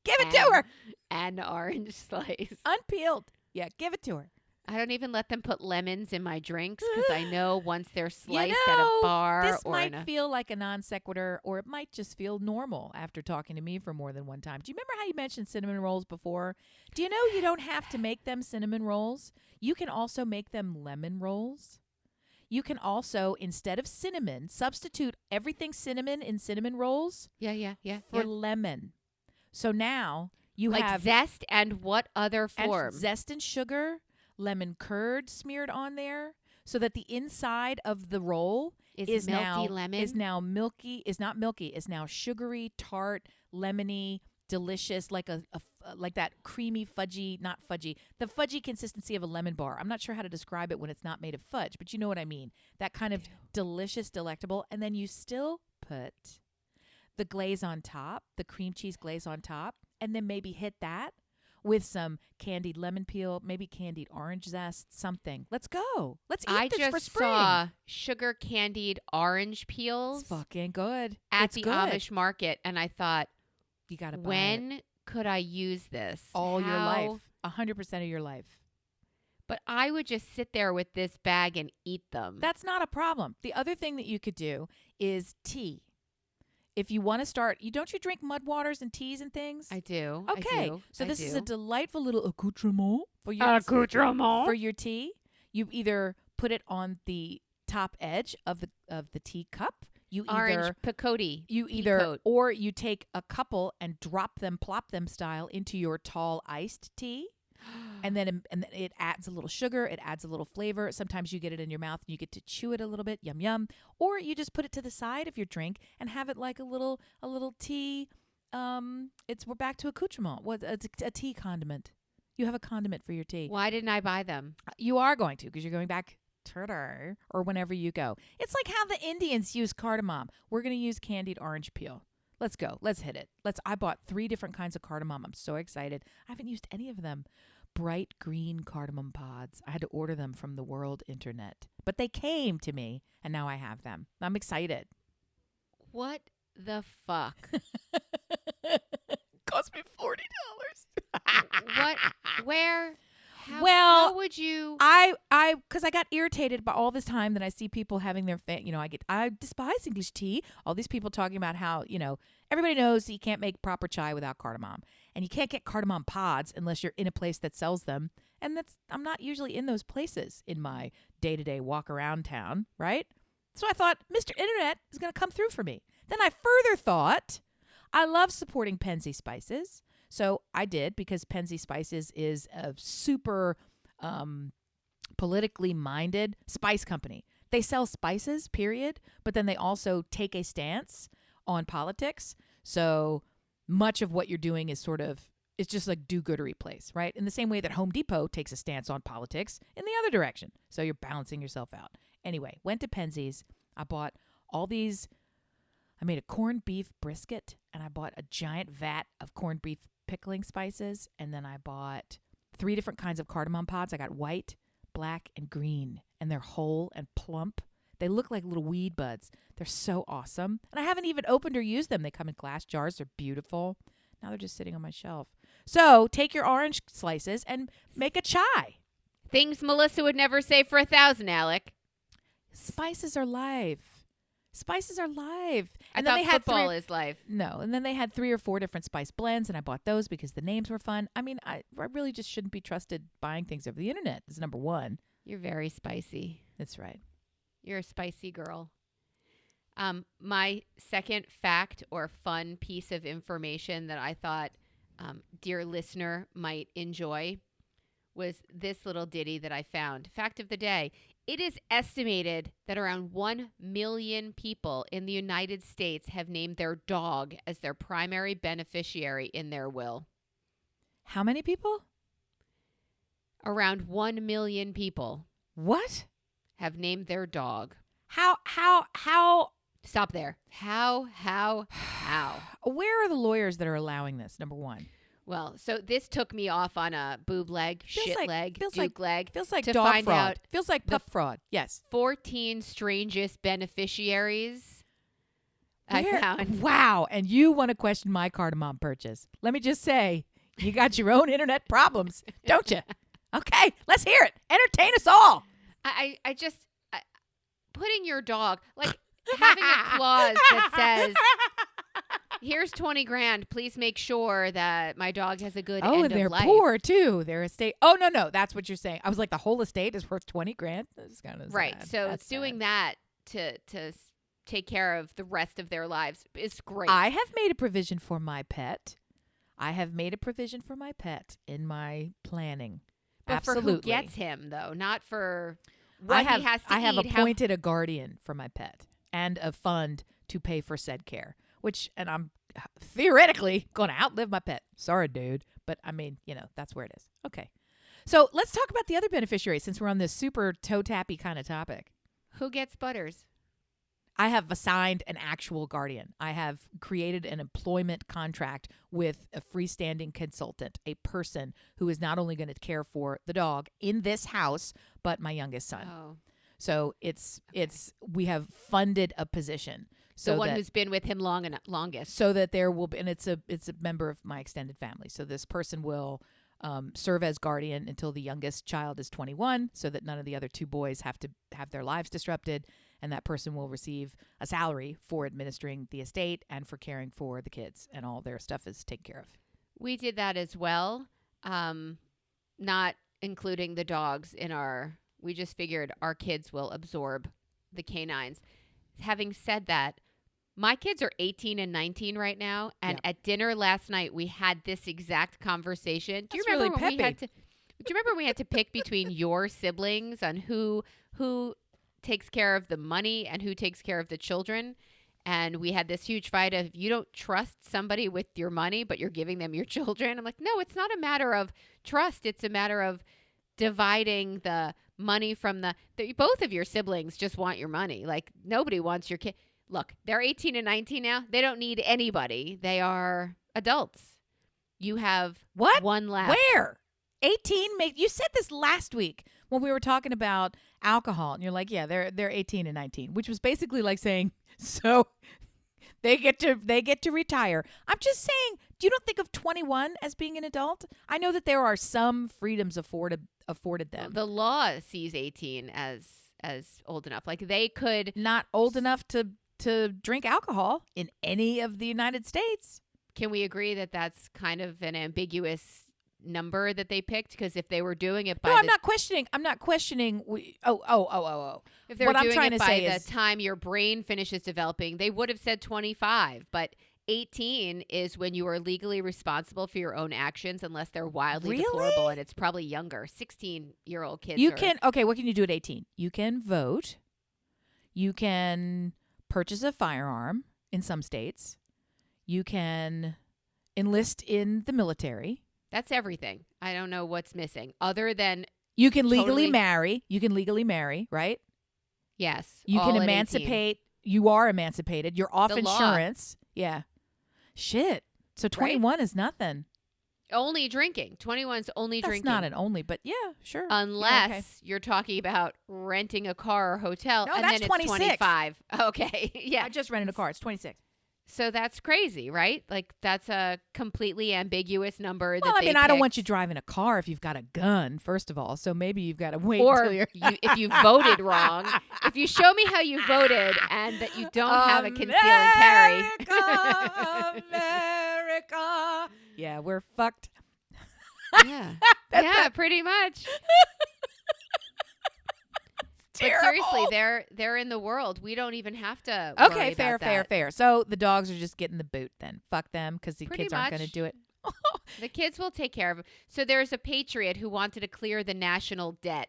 Give it to her. An orange slice. Unpeeled. Yeah, give it to her. I don't even let them put lemons in my drinks because I know once they're sliced You at know, a bar this or might feel like a non sequitur, or it might just feel normal after talking to me for more than one time. Do you remember how you mentioned cinnamon rolls before? Do you know you don't have to make them cinnamon rolls? You can also make them lemon rolls. You can also, instead of cinnamon, substitute everything cinnamon in cinnamon rolls yeah for lemon. So now you like have zest and what other form? and zest and sugar, lemon curd smeared on there, so that the inside of the roll is milky lemon. Is now milky. Is not milky. Is now sugary, tart, lemony, delicious, like like that creamy fudgy, not fudgy, the fudgy consistency of a lemon bar. I'm not sure how to describe it when it's not made of fudge, but you know what I mean. That kind of delicious, delectable, and then you still put the glaze on top, the cream cheese glaze on top, and then maybe hit that with some candied lemon peel, maybe candied orange zest, something. Let's go. Let's eat this for just spring. saw sugar candied orange peels It's fucking good. at It's the good. Amish market, and I thought, You got to buy it when could I use this? all your How- life, 100% of your life. But I would just sit there with this bag and eat them. That's not a problem. The other thing that you could do is tea. If you want to start, don't you drink mud waters and teas and things? I do. Okay, I do. so I this is a do. delightful little accoutrement for your tea. You either put it on the top edge of the teacup. You Orange either picote. you either or you take a couple and plop them style into your tall iced tea. And then it adds a little sugar. It adds a little flavor. Sometimes you get it in your mouth and you get to chew it a little bit. Yum, yum. Or you just put it to the side of your drink and have it like a little tea. We're back to accoutrement. It's a tea condiment. You have a condiment for your tea. Why didn't I buy them? You are going to, because you're going back today or whenever you go. It's like how the Indians use cardamom. We're going to use candied orange peel. Let's go. Let's hit it. I bought 3 different kinds of cardamom. I'm so excited. I haven't used any of them. bright green cardamom pods. I had to order them from the world internet, but they came to me, and now I have them. I'm excited. What the fuck? Cost me $40. What? Where? Well, how would you? Because I got irritated by all this time that I see people having their, I despise English tea. All these people talking about how, everybody knows you can't make proper chai without cardamom. And you can't get cardamom pods unless you're in a place that sells them. And I'm not usually in those places in my day-to-day walk around town, right? So I thought, Mr. Internet is going to come through for me. Then I further thought, I love supporting Penzi Spices. So I did, because Penzi Spices is a super politically minded spice company. They sell spices, period, but then they also take a stance on politics. So much of what you're doing is it's just like do-goodery place, right? In the same way that Home Depot takes a stance on politics in the other direction. So you're balancing yourself out. Anyway, went to Penzi's. I bought all these. I made a corned beef brisket, and I bought a giant vat of corned beef pickling spices, and then I bought 3 different kinds of cardamom pods. I got white, black, and green, and they're whole and plump. They look like little weed buds. They're so awesome. And I haven't even opened or used them. They come in glass jars. They're beautiful. Now they're just sitting on my shelf. So take your orange slices and make a chai. Things Melissa would never say for 1,000, Alec. Spices are life. Spices are live. And then they had football is live. No, and then they had 3 or 4 different spice blends, and I bought those because the names were fun. I mean, I really just shouldn't be trusted buying things over the internet. Is number one. You're very spicy. That's right. You're a spicy girl. My second fact or fun piece of information that I thought dear listener might enjoy was this little ditty that I found. Fact of the day. It is estimated that around 1 million people in the United States have named their dog as their primary beneficiary in their will. How many people? Around 1 million people. What? Have named their dog. How? Stop there. How? Where are the lawyers that are allowing this, number one? Well, so this took me off on a boob leg, shit leg, duke leg. Feels like to dog find fraud. out Feels like pup fraud. Yes. 14 strangest beneficiaries I found. Wow. And you want to question my cardamom purchase. Let me just say, you got your own internet problems, don't you? Okay, let's hear it. Entertain us all. I putting your dog, like having a clause that says, here's 20 grand. Please make sure that my dog has a good end and they're of life. poor too. Their estate. Oh, no. That's what you're saying. I was like, the whole estate is worth 20 grand. That's kind of right. sad. So That's it's doing sad. that to take care of the rest of their lives is great. I have made a provision for my pet. In my planning. But Absolutely. for who gets him, though, not for what he has to I have eat. appointed a guardian for my pet and a fund to pay for said care, and I'm theoretically going to outlive my pet. Sorry, dude. But I mean, that's where it is. Okay. So let's talk about the other beneficiaries since we're on this super toe-tappy kind of topic. Who gets Butters? I have assigned an actual guardian. I have created an employment contract with a freestanding consultant, a person who is not only going to care for the dog in this house, but my youngest son. Oh. So we have funded a position. So the one who's been with him longest. So that there will be, and it's a member of my extended family. So this person will serve as guardian until the youngest child is 21, so that none of the other 2 boys have to have their lives disrupted. And that person will receive a salary for administering the estate and for caring for the kids, and all their stuff is taken care of. We did that as well, not including the dogs we just figured our kids will absorb the canines. Having said that, my kids are 18 and 19 right now, and at dinner last night we had this exact conversation. Do you remember when we had to pick between your siblings on who takes care of the money and who takes care of the children? And we had this huge fight of, you don't trust somebody with your money, but you're giving them your children. I'm like, no, it's not a matter of trust. It's a matter of dividing the money from both of your siblings just want your money. Like, nobody wants your kid. Look, they're 18 and 19 now. They don't need anybody. They are adults. You have one left. Where? 18 you said this last week when we were talking about alcohol, and you're like, yeah, they're 18 and 19, which was basically like saying, so they get to retire. I'm just saying, you don't think of 21 as being an adult? I know that there are some freedoms afforded them. The law sees 18 as old enough. Like they could Not old enough to drink alcohol in any of the United States. Can we agree that that's kind of an ambiguous number that they picked? Because if they were doing it by I'm not questioning. if they were what I'm doing trying it to by say the is, time your brain finishes developing, they would have said 25. But 18 is when you are legally responsible for your own actions, unless they're wildly Really? deplorable, and it's probably younger. 16-year-old kids. what can you do at 18? You can vote. You can purchase a firearm in some states. You can enlist in the military. That's everything. I don't know what's missing other than You can legally Totally. marry. You can legally marry, right? yes. You all can at 18. emancipate. You are emancipated. You're off The law. insurance. Yeah. Shit. So 21 is nothing. Only drinking. 21's only That's drinking. not an only, but yeah, sure. Unless Yeah, okay. you're talking about renting a car or hotel, No, and that's then 26. it's 25. Okay, yeah. I just rented a car. It's 26. So that's crazy, right? Like that's a completely ambiguous number. Well, that I mean, they I don't picked. want you driving a car if you've got a gun, first of all. So maybe you've got to wait Or until you're... if you voted wrong. If you show me how you voted and that you don't have a conceal and carry. America. Yeah, we're fucked. Yeah, That's yeah, it. pretty much. But Terrible. seriously, they're in the world. We don't even have to. worry Okay, fair, about fair, that. fair. So the dogs are just getting the boot then. Fuck them because the Pretty kids aren't going much. to do it. The kids will take care of him. So there's a patriot who wanted to clear the national debt.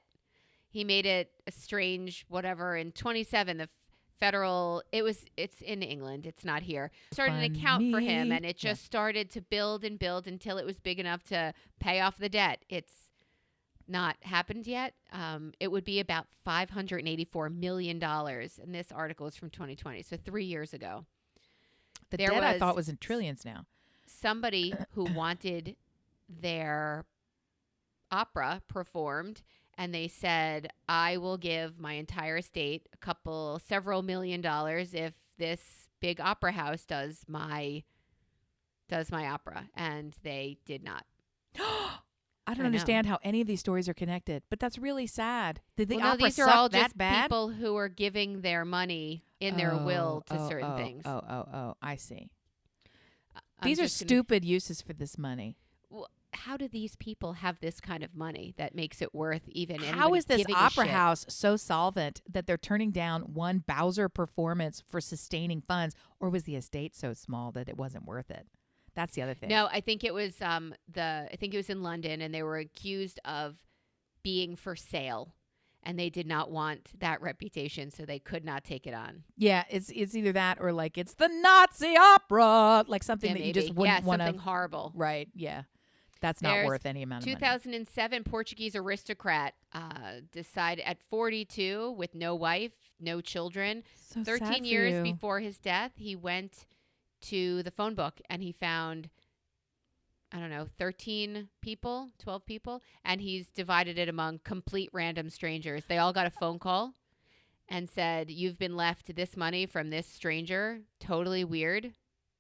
He made it a strange whatever in 27. The federal it's in England. It's not here. Started an account for him, and it just started to build and build until it was big enough to pay off the debt. It's not happened yet. It would be about $584 million, and this article is from 2020, so 3 years ago. The There debt I was- thought was in trillions now. Somebody who wanted their opera performed, and they said, I will give my entire estate several $1 million if this big opera house does my opera. And they did not. I don't know. understand how any of these stories are connected, but that's really sad. Did the Well, no, opera these are suck all that just bad? people who are giving their money in their will to certain things. Oh, I see. I'm These are just gonna- stupid uses for this money. Well, how do these people have this kind of money that makes it worth even How anybody is this giving a opera shit? house so solvent that they're turning down one Bowser performance for sustaining funds, or was the estate so small that it wasn't worth it? That's the other thing. No, I think it was I think it was in London, and they were accused of being for sale, and they did not want that reputation, so they could not take it on. Yeah, it's either that or like it's the Nazi opera, like something Yeah, that you maybe. just wouldn't yeah, want something to. horrible. Right? Yeah, that's not There's worth any amount of money. 2007 Portuguese aristocrat decided at 42 with no wife, no children. So sad 13 for years you. before his death, he went to the phone book and he found, I don't know, 13 people, 12 people, and he's divided it among complete random strangers. They all got a phone call and said, you've been left this money from this stranger. Totally weird.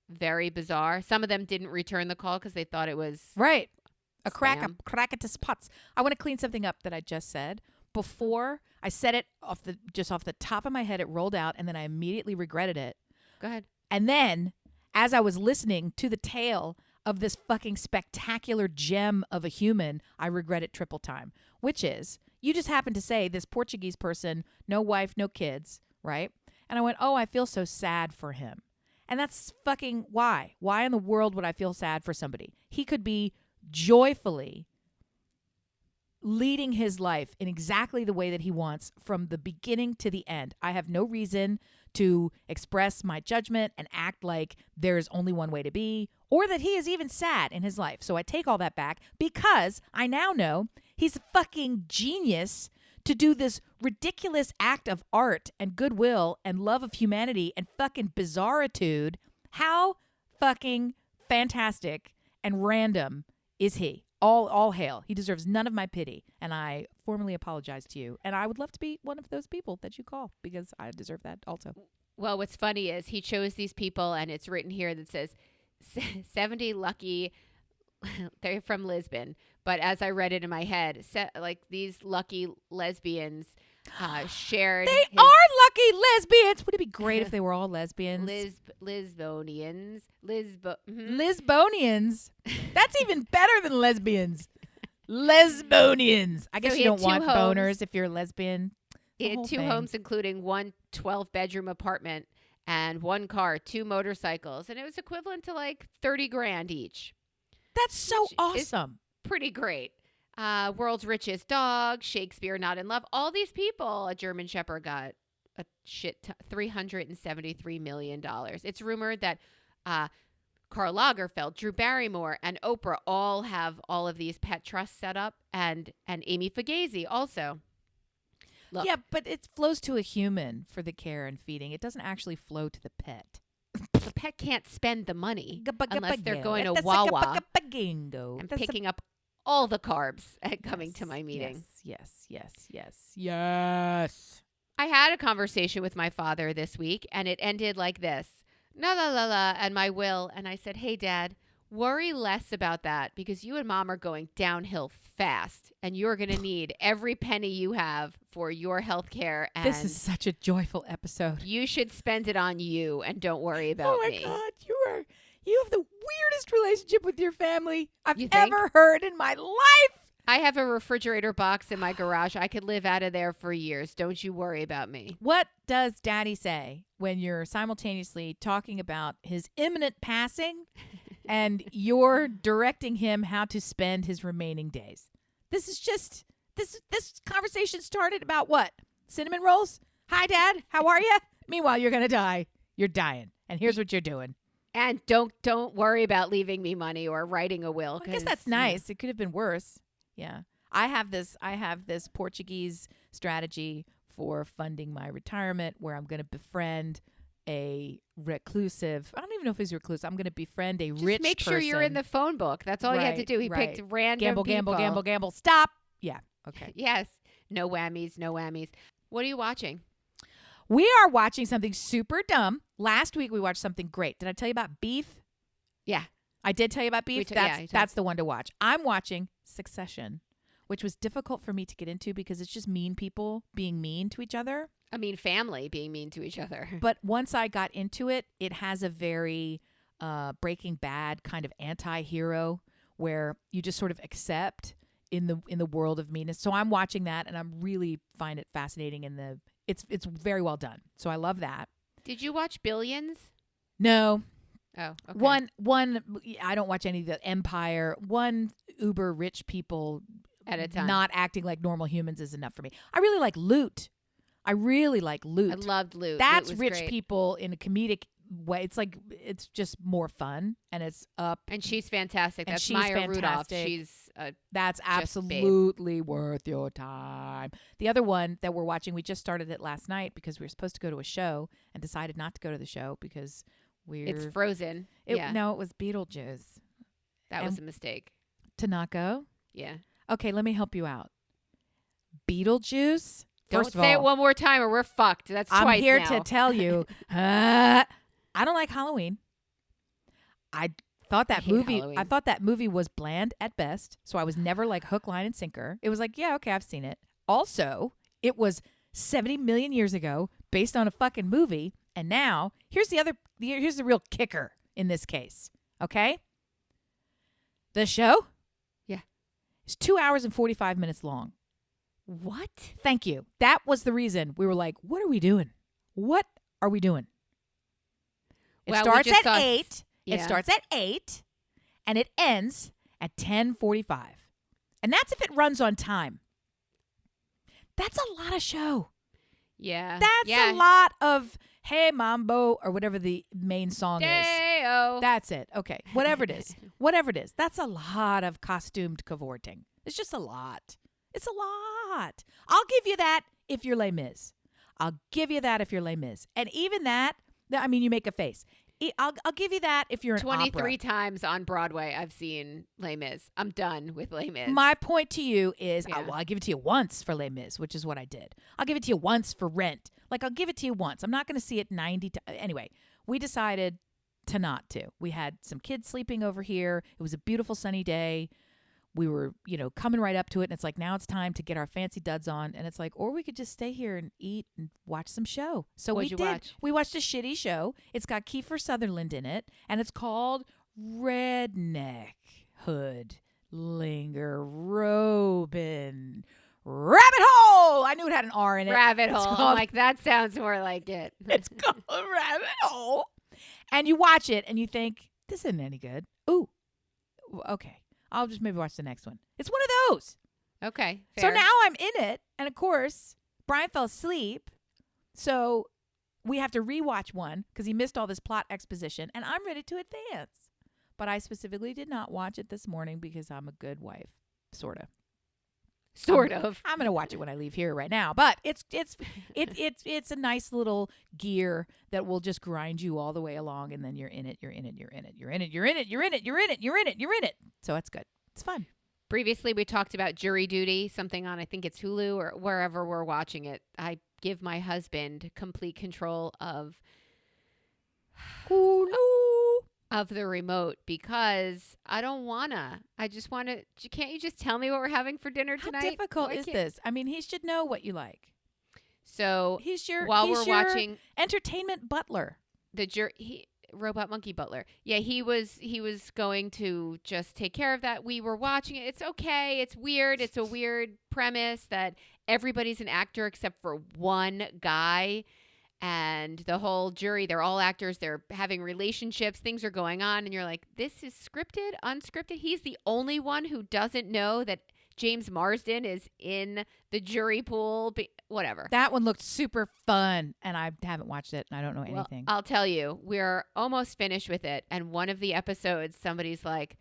Very bizarre. Some of them didn't return the call because they thought it was Right. A spam. crackatus pots. I want to clean something up that I just said. Before I said it off the top of my head, it rolled out, and then I immediately regretted it. Go ahead. And then, as I was listening to the tale of this fucking spectacular gem of a human, I regret it triple time. Which is, you just happened to say this Portuguese person, no wife, no kids, right? And I went, oh, I feel so sad for him. And that's fucking why. Why in the world would I feel sad for somebody? He could be joyfully leading his life in exactly the way that he wants from the beginning to the end. I have no reason to express my judgment and act like there's only one way to be, or that he is even sad in his life. So I take all that back because I now know he's a fucking genius to do this ridiculous act of art and goodwill and love of humanity and fucking bizarritude. How fucking fantastic and random is he? All hail. He deserves none of my pity. And I formally apologize to you. And I would love to be one of those people that you call because I deserve that also. Well, what's funny is he chose these people, and it's written here that says 70 lucky. They're from Lisbon, but as I read it in my head, like these lucky lesbians shared. They are lucky lesbians. Would it be great if they were all lesbians? Lisbonians. Lisbonians. That's even better than lesbians. Lesbonians. I guess So you he don't had want 2 homes. boners if you're a lesbian. He had 2 homes, including one 12-bedroom apartment and 1 car, 2 motorcycles, and it was equivalent to like $30,000 each. That's so Which is awesome. Pretty great. World's richest dog, Shakespeare not in love. All these people, a German Shepherd got a $373 million. It's rumored that Karl Lagerfeld, Drew Barrymore, and Oprah all have all of these pet trusts set up, and Amy Fugazi also. Look, Yeah, but it flows to a human for the care and feeding. It doesn't actually flow to the pet. the pet can't spend the money unless they're going to Wawa and picking up all the carbs and coming to my meeting. Yes. I had a conversation with my father this week, and it ended like this. La la la la, and my will. And I said, hey, Dad, worry less about that because you and Mom are going downhill fast, and you're going to need every penny you have for your health care. And This is such a joyful episode. you should spend it on you, and don't worry about Oh my me. God, you have the weirdest relationship with your family I've You think? ever heard in my life. I have a refrigerator box in my garage. I could live out of there for years. Don't you worry about me. What does Daddy say when you're simultaneously talking about his imminent passing and you're directing him how to spend his remaining days? This is just this conversation started about what? Cinnamon rolls? Hi, Dad. How are you? Meanwhile, you're gonna die. You're dying, and here's what you're doing. And don't worry about leaving me money or writing a will. I guess that's nice. It could have been worse. Yeah. I have this Portuguese strategy for funding my retirement where I'm going to befriend a reclusive. I don't even know if he's reclusive. I'm going to befriend a Just rich make sure you're in the phone book. That's all you had to Right, do. He right. picked random gamble. Stop. Yeah. Okay. Yes. No whammies. What are you watching? We are watching something super dumb. Last week we watched something great. Did I tell you about Beef? Yeah. I did tell you about Beef. you told That's the one to watch. I'm watching Succession, which was difficult for me to get into because it's just mean people being mean to each other. I mean, family being mean to each other. But once I got into it, it has a very Breaking Bad kind of anti-hero where you just sort of accept in the world of meanness. So I'm watching that and I'm really find it fascinating it's very well done. So I love that. Did you watch Billions? No. Oh, okay. One I don't watch any of the Empire. One uber rich people At a time. not acting like normal humans is enough for me. I really like Loot. I loved Loot. That's Loot was rich great. people in a comedic way. It's just more fun and it's up. And she's fantastic. And That's she's Maya Rudolph. fantastic. She's That's babe. absolutely worth your time. The other one that we're watching, we just started it last night because we were supposed to go to a show and decided not to go to the show because it's Frozen. No, it was Beetlejuice. That was a mistake. Tanako. Yeah. Okay, let me help you out. Beetlejuice. Don't First of say it all, one more time or we're fucked. That's twice I'm here now. to tell you, I don't like Halloween. I thought that hate movie. Halloween. I thought that movie was bland at best. So I was never like hook, line, and sinker. It was like, yeah, okay, I've seen it. Also, it was 70 million years ago, based on a fucking movie. And now here's the real kicker in this case. Okay, the show, Yeah. is 2 hours and 45 minutes long. What? Thank you. That was the reason we were like, what are we doing? What are we doing? It Well, we starts just at saw- 8. Yeah. It starts at 8 and it ends at 10:45. And that's if it runs on time. That's a lot of show. Yeah. That's yeah. a lot of Hey Mambo or whatever the main song is. Day-o. That's it. Okay. Whatever it is. Whatever it is. That's a lot of costumed cavorting. It's just a lot. It's a lot. I'll give you that if you're Les Mis. I'll give you that if you're Les Mis. And even that, I mean, you make a face. I'll give you that if you're an 23 opera. times on Broadway I've seen Les Mis. I'm done with Les Mis. My point to you is, Yeah. I'll give it to you once for Les Mis, which is what I did. I'll give it to you once for Rent. Like, I'll give it to you once. I'm not going to see it 90 times. Anyway, we decided to not to. We had some kids sleeping over here. It was a beautiful sunny day. We were, coming right up to it. And it's like, now it's time to get our fancy duds on. And it's like, or we could just stay here and eat and watch some show. So What'd we you did. watch? We watched a shitty show. It's got Kiefer Sutherland in it. And it's called Redneck Hood Linger Robin Rabbit Hole. I knew it had an R in it. Rabbit It's Hole. called- I'm like, that sounds more like it. It's called Rabbit Hole. And you watch it and you think, this isn't any good. Ooh, okay. I'll just maybe watch the next one. It's one of those. Okay. So Fair. now I'm in it. And of course, Brian fell asleep. So we have to rewatch one because he missed all this plot exposition. And I'm ready to advance. But I specifically did not watch it this morning because I'm a good wife. Sort of. I'm going to watch it when I leave here right now. But it's a nice little gear that will just grind you all the way along, and then you're in it. So it's good. It's fun. Previously, we talked about Jury Duty, something on, I think it's Hulu or wherever we're watching it. I give my husband complete control of Hulu. Of the remote because I don't wanna. I just want to. Can't you just tell me what we're having for dinner tonight? How difficult Why is can't- this? I mean, he should know what you like. So He's your while he's we're your watching entertainment butler. the Robot Monkey Butler, yeah, he was going to just take care of that. We were watching it. It's okay. It's weird. It's a weird premise that everybody's an actor except for one guy. And the whole jury, they're all actors. They're having relationships. Things are going on. And you're like, this is scripted, unscripted. He's the only one who doesn't know that James Marsden is in the jury pool. Whatever. That one looked super fun. And I haven't watched it. And I don't know anything. Well, I'll tell you, we're almost finished with it. And one of the episodes, somebody's like,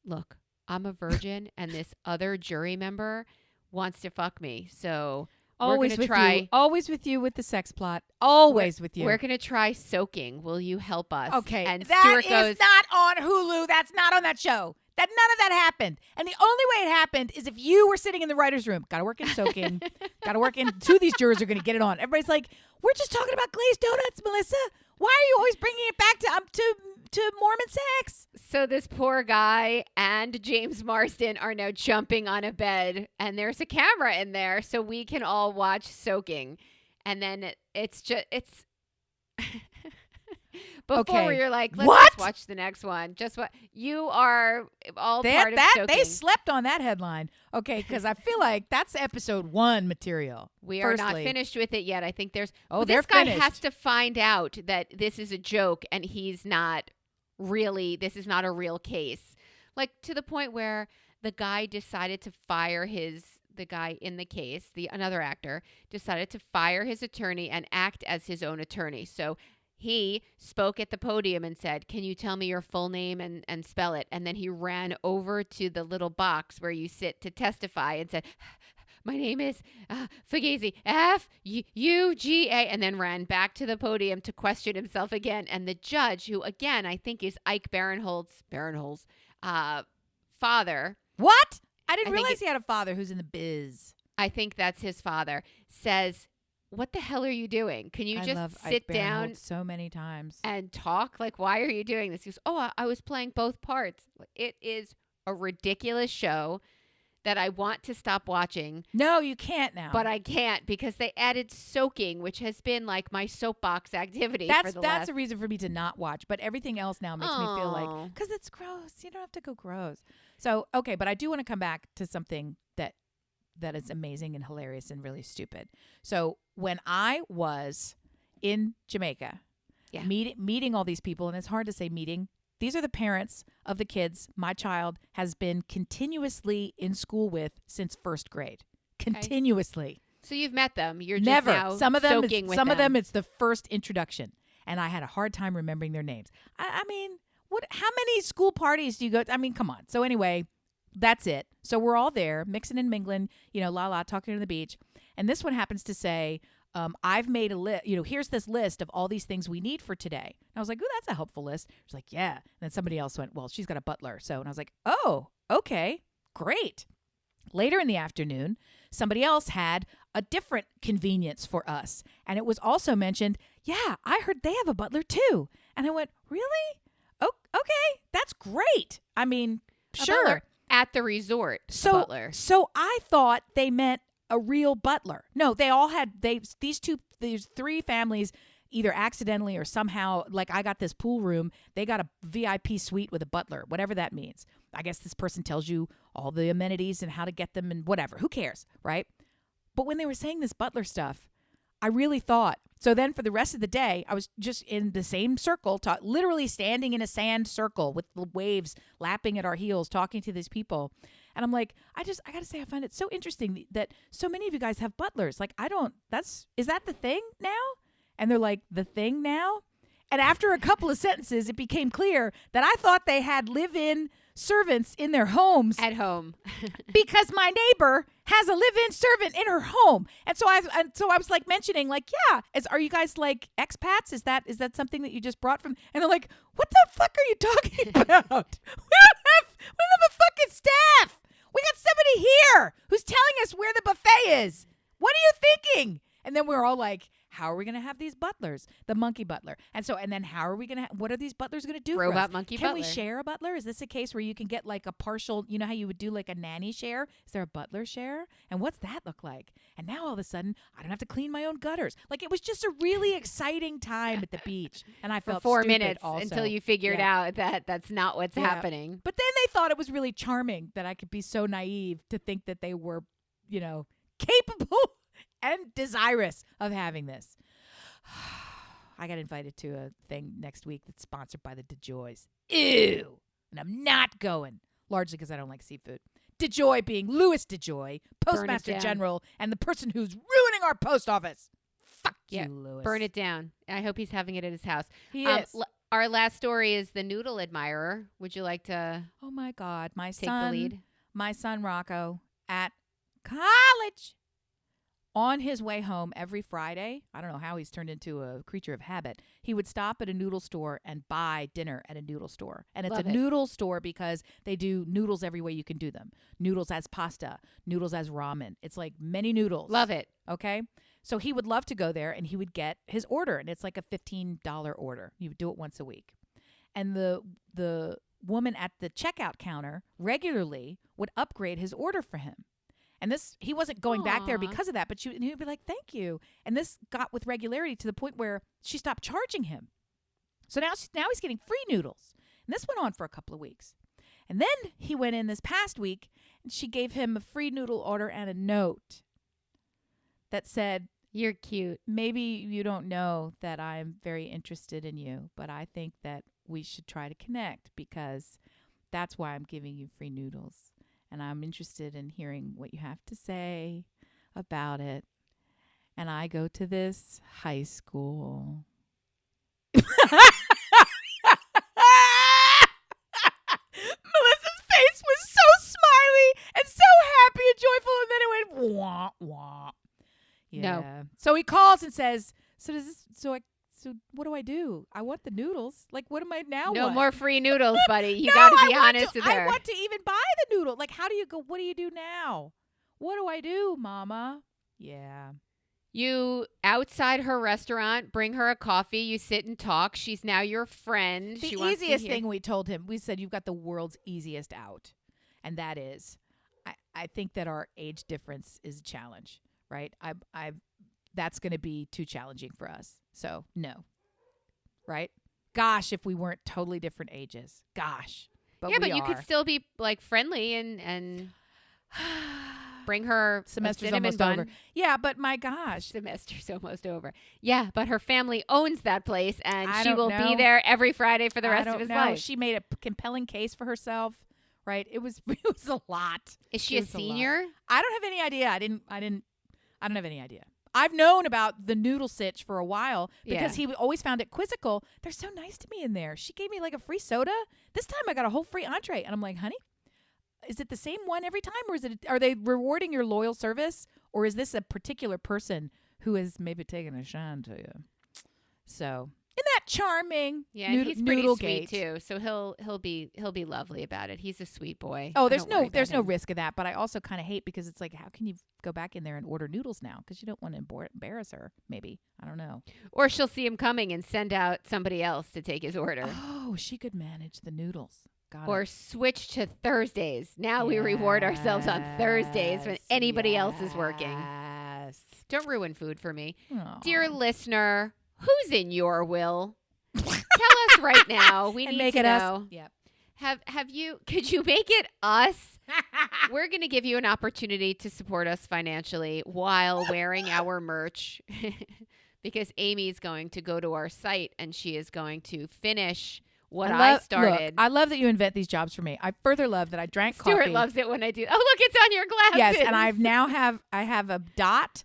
look, I'm a virgin. And this other jury member wants to fuck me. So... Always we're with gonna try. you. Always with you with the sex plot. Always with you. We're gonna try soaking. Will you help us? Okay, And that Stuart is goes, not on Hulu. That's not on that show. That none of that happened. And the only way it happened is if you were sitting in the writer's room. Got to work in soaking. Got to work in. Two of these jurors are going to get it on. Everybody's like, we're just talking about glazed donuts, Melissa. Why are you always bringing it back to Mormon sex? So this poor guy and James Marsden are now jumping on a bed, and there's a camera in there, so we can all watch soaking. And then it's before Okay. you're like, let's What? just watch the next one. Just what you are all part of soaking. They slept on that headline. Okay, because I feel like that's episode 1 material. We are not Firstly. finished with it yet. I think there's. Oh, well, they're this guy finished. has to find out that this is a joke and he's not really. This is not a real case. Like to the point where the guy decided to fire the guy in the case, another actor decided to fire his attorney and act as his own attorney. So he spoke at the podium and said, "Can you tell me your full name and spell it?" And then he ran over to the little box where you sit to testify and said, "My name is Fugazi, F-U-G-A," and then ran back to the podium to question himself again. And the judge, who again I think is Ike Barinholtz's father. What? I didn't I think realize he had a father who's in the biz. I think that's his father, says, "What the hell are you doing? Can you I just love sit Ike down Barinholtz so many times. and talk? Like, why are you doing this?" He goes, "Oh, I was playing both parts." It is a ridiculous show that I want to stop watching, No, you can't now. but I can't because they added soaking, which has been like my soapbox activity for that's the that's last. a reason for me to not watch. But everything else now makes me feel Aw. like, because it's gross. You don't have to go gross. So, okay, but I do want to come back to something that is amazing and hilarious and really stupid. So when I was in Jamaica, Yeah. meeting all these people, and it's hard to say meeting. These are the parents of the kids my child has been continuously in school with since first grade. Continuously. So you've met them. You're just Never. now Some of them, soaking with some them. of them, it's the first introduction, and I had a hard time remembering their names. I mean, what? How many school parties do you go? I mean, come on. So anyway, that's it. So we're all there, mixing and mingling, talking on the beach, and this one happens to say, I've made a list, here's this list of all these things we need for today. And I was like, ooh, that's a helpful list. She's like, yeah. And then somebody else went, well, she's got a butler. So, and I was like, oh, okay, great. Later in the afternoon, somebody else had a different convenience for us. And it was also mentioned, yeah, I heard they have a butler too. And I went, really? Oh, okay, that's great. I mean, sure. Butler at the resort, So, butler. so I thought they meant a real butler. No, they all had, these three families either accidentally or somehow, like I got this pool room, they got a VIP suite with a butler, whatever that means. I guess this person tells you all the amenities and how to get them and whatever. Who cares, right? But when they were saying this butler stuff, I really thought. So then for the rest of the day, I was just in the same circle, literally standing in a sand circle with the waves lapping at our heels, talking to these people. And I'm like, I got to say, I find it so interesting that so many of you guys have butlers. Like, is that the thing now? And they're like, the thing now? And after a couple of sentences, it became clear that I thought they had live-in servants in their homes At home. because my neighbor has a live-in servant in her home. And so I was like mentioning, like, yeah, are you guys like expats? Is that something that you just brought from? And they're like, what the fuck are you talking about? We don't have a fucking staff. We got somebody here who's telling us where the buffet is. What are you thinking? And then we're all like, how are we going to have these butlers? The monkey butler. And then how are we going to, what are these butlers going to do for us? Robot monkey Can butler. we share a butler? Is this a case where you can get like a partial, you know how you would do like a nanny share? Is there a butler share? And what's that look like? And now all of a sudden, I don't have to clean my own gutters. Like it was just a really exciting time at the beach. And I For felt 4 stupid minutes also. until you figured Yeah. out that that's not what's Yeah. happening. But then they thought it was really charming that I could be so naive to think that they were, capable and desirous of having this. I got invited to a thing next week that's sponsored by the DeJoys. Ew. And I'm not going, largely because I don't like seafood. DeJoy being Louis DeJoy, Postmaster down. General, and the person who's ruining our post office. Fuck Yeah, you, Louis. Burn it down. I hope he's having it at his house. He is. Our last story is the noodle admirer. Would you like to Oh, my God. take the lead? My son Rocco at college on his way home every Friday. I don't know how he's turned into a creature of habit. He would stop at a noodle store and buy dinner at a noodle store. And it's Love a it. noodle store because they do noodles every way you can do them. Noodles as pasta, noodles as ramen. It's like many noodles. Love it. Okay? So he would love to go there and he would get his order. And it's like a $15 order. You would do it once a week. And the woman at the checkout counter regularly would upgrade his order for him. And he wasn't going back there Aw. because of that, but and he would be like, thank you. And this got with regularity to the point where she stopped charging him. So now he's getting free noodles. And this went on for a couple of weeks. And then he went in this past week and she gave him a free noodle order and a note that said, You're cute. maybe you don't know that I'm very interested in you, but I think that we should try to connect because that's why I'm giving you free noodles. And I'm interested in hearing what you have to say about it. And I go to this high school. Melissa's face was so smiley and so happy and joyful. And then it went wah, wah. Yeah. No. So he calls and says, so what do I do? I want the noodles. Like, what am I now? No want? more free noodles, buddy. You No, got to I be want honest with I her. want to even buy the noodle. Like, how do you go? What do you do now? What do I do, Mama? Yeah. You outside her restaurant, bring her a coffee. You sit and talk. She's now your friend. The She wants to easiest hear- thing we told him, we said, you've got the world's easiest out. And that is, I think that our age difference is a challenge, right? That's going to be too challenging for us. So, no. Right? Gosh, if we weren't totally different ages. Gosh. But yeah, we but you are. could still be like friendly and bring her a Semester's cinnamon almost bun. over. Yeah, but my gosh. Semester's almost over. Yeah, but her family owns that place, and I she don't will know. be there every Friday for the rest I of don't his know. life. She made a compelling case for herself, right? It was a lot. Is she It a was a lot. senior? I don't have any idea. I don't have any idea. I've known about the noodle sitch for a while because he always found it quizzical. They're so nice to me in there. She gave me like a free soda. This time I got a whole free entree. And I'm like, honey, is it the same one every time? Or are they rewarding your loyal service? Or is this a particular person who has maybe taken a shine to you. So, isn't that charming? Yeah, and he's pretty Noodlegate. sweet too. So he'll be lovely about it. He's a sweet boy. Oh, I there's don't worry no about him. risk of that, but I also kind of hate because it's like, how can you go back in there and order noodles now? Because you don't want to embarrass her. Maybe, I don't know. Or she'll see him coming and send out somebody else to take his order. Oh, she could manage the noodles. Got Or it. switch to Thursdays. Now we reward ourselves on Thursdays when anybody else is working. Yes. Don't ruin food for me. Aw. Dear listener, who's in your will? Tell us right now. We And need make to it us. know. Yep. Could you make it us? We're going to give you an opportunity to support us financially while wearing our merch because Amy's going to go to our site and she is going to finish what I started. Look, I love that you invent these jobs for me. I further love that I drank Stuart coffee. loves it when I do. Oh, look, it's on your glasses. Yes, and I have a dot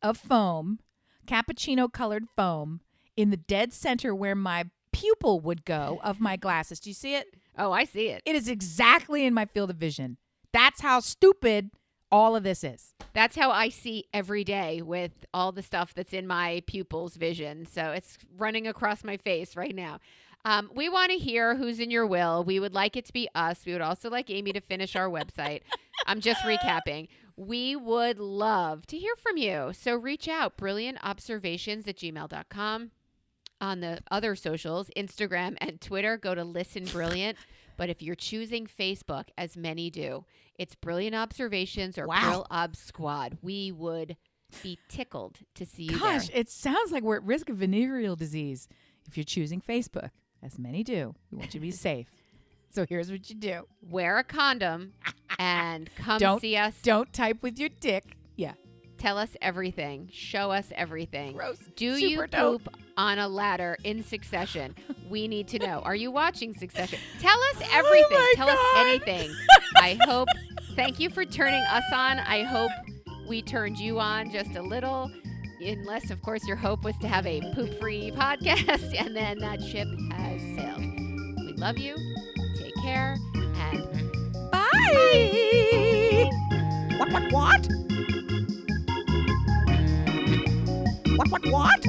of foam, cappuccino colored foam, in the dead center where my pupil would go of my glasses. Do you see it? Oh, I see it. It is exactly in my field of vision. That's how stupid all of this is. That's how I see every day with all the stuff that's in my pupil's vision. So it's running across my face right now. We want to hear who's in your will. We would like it to be us. We would also like Amy to finish our website. I'm just recapping. We would love to hear from you. So reach out, brilliantobservations@gmail.com. On the other socials, Instagram and Twitter, go to Listen Brilliant. But if you're choosing Facebook, as many do, it's Brilliant Observations or Brill Ob Squad. We would be tickled to see you Gosh, there. it sounds like we're at risk of venereal disease if you're choosing Facebook, as many do. We want you to be safe. So here's what you do. Wear a condom and come see us. Don't type with your dick. Yeah. Tell us everything. Show us everything. Gross. Do Super you dope. poop on a ladder in Succession? We need to know. Are you watching Succession? Tell us everything. Oh my Tell us God. anything. Thank you for turning us on. I hope we turned you on just a little. Unless, of course, your hope was to have a poop-free podcast, and then that ship has sailed. We love you. Take care, and Bye. What? What? What? What? What?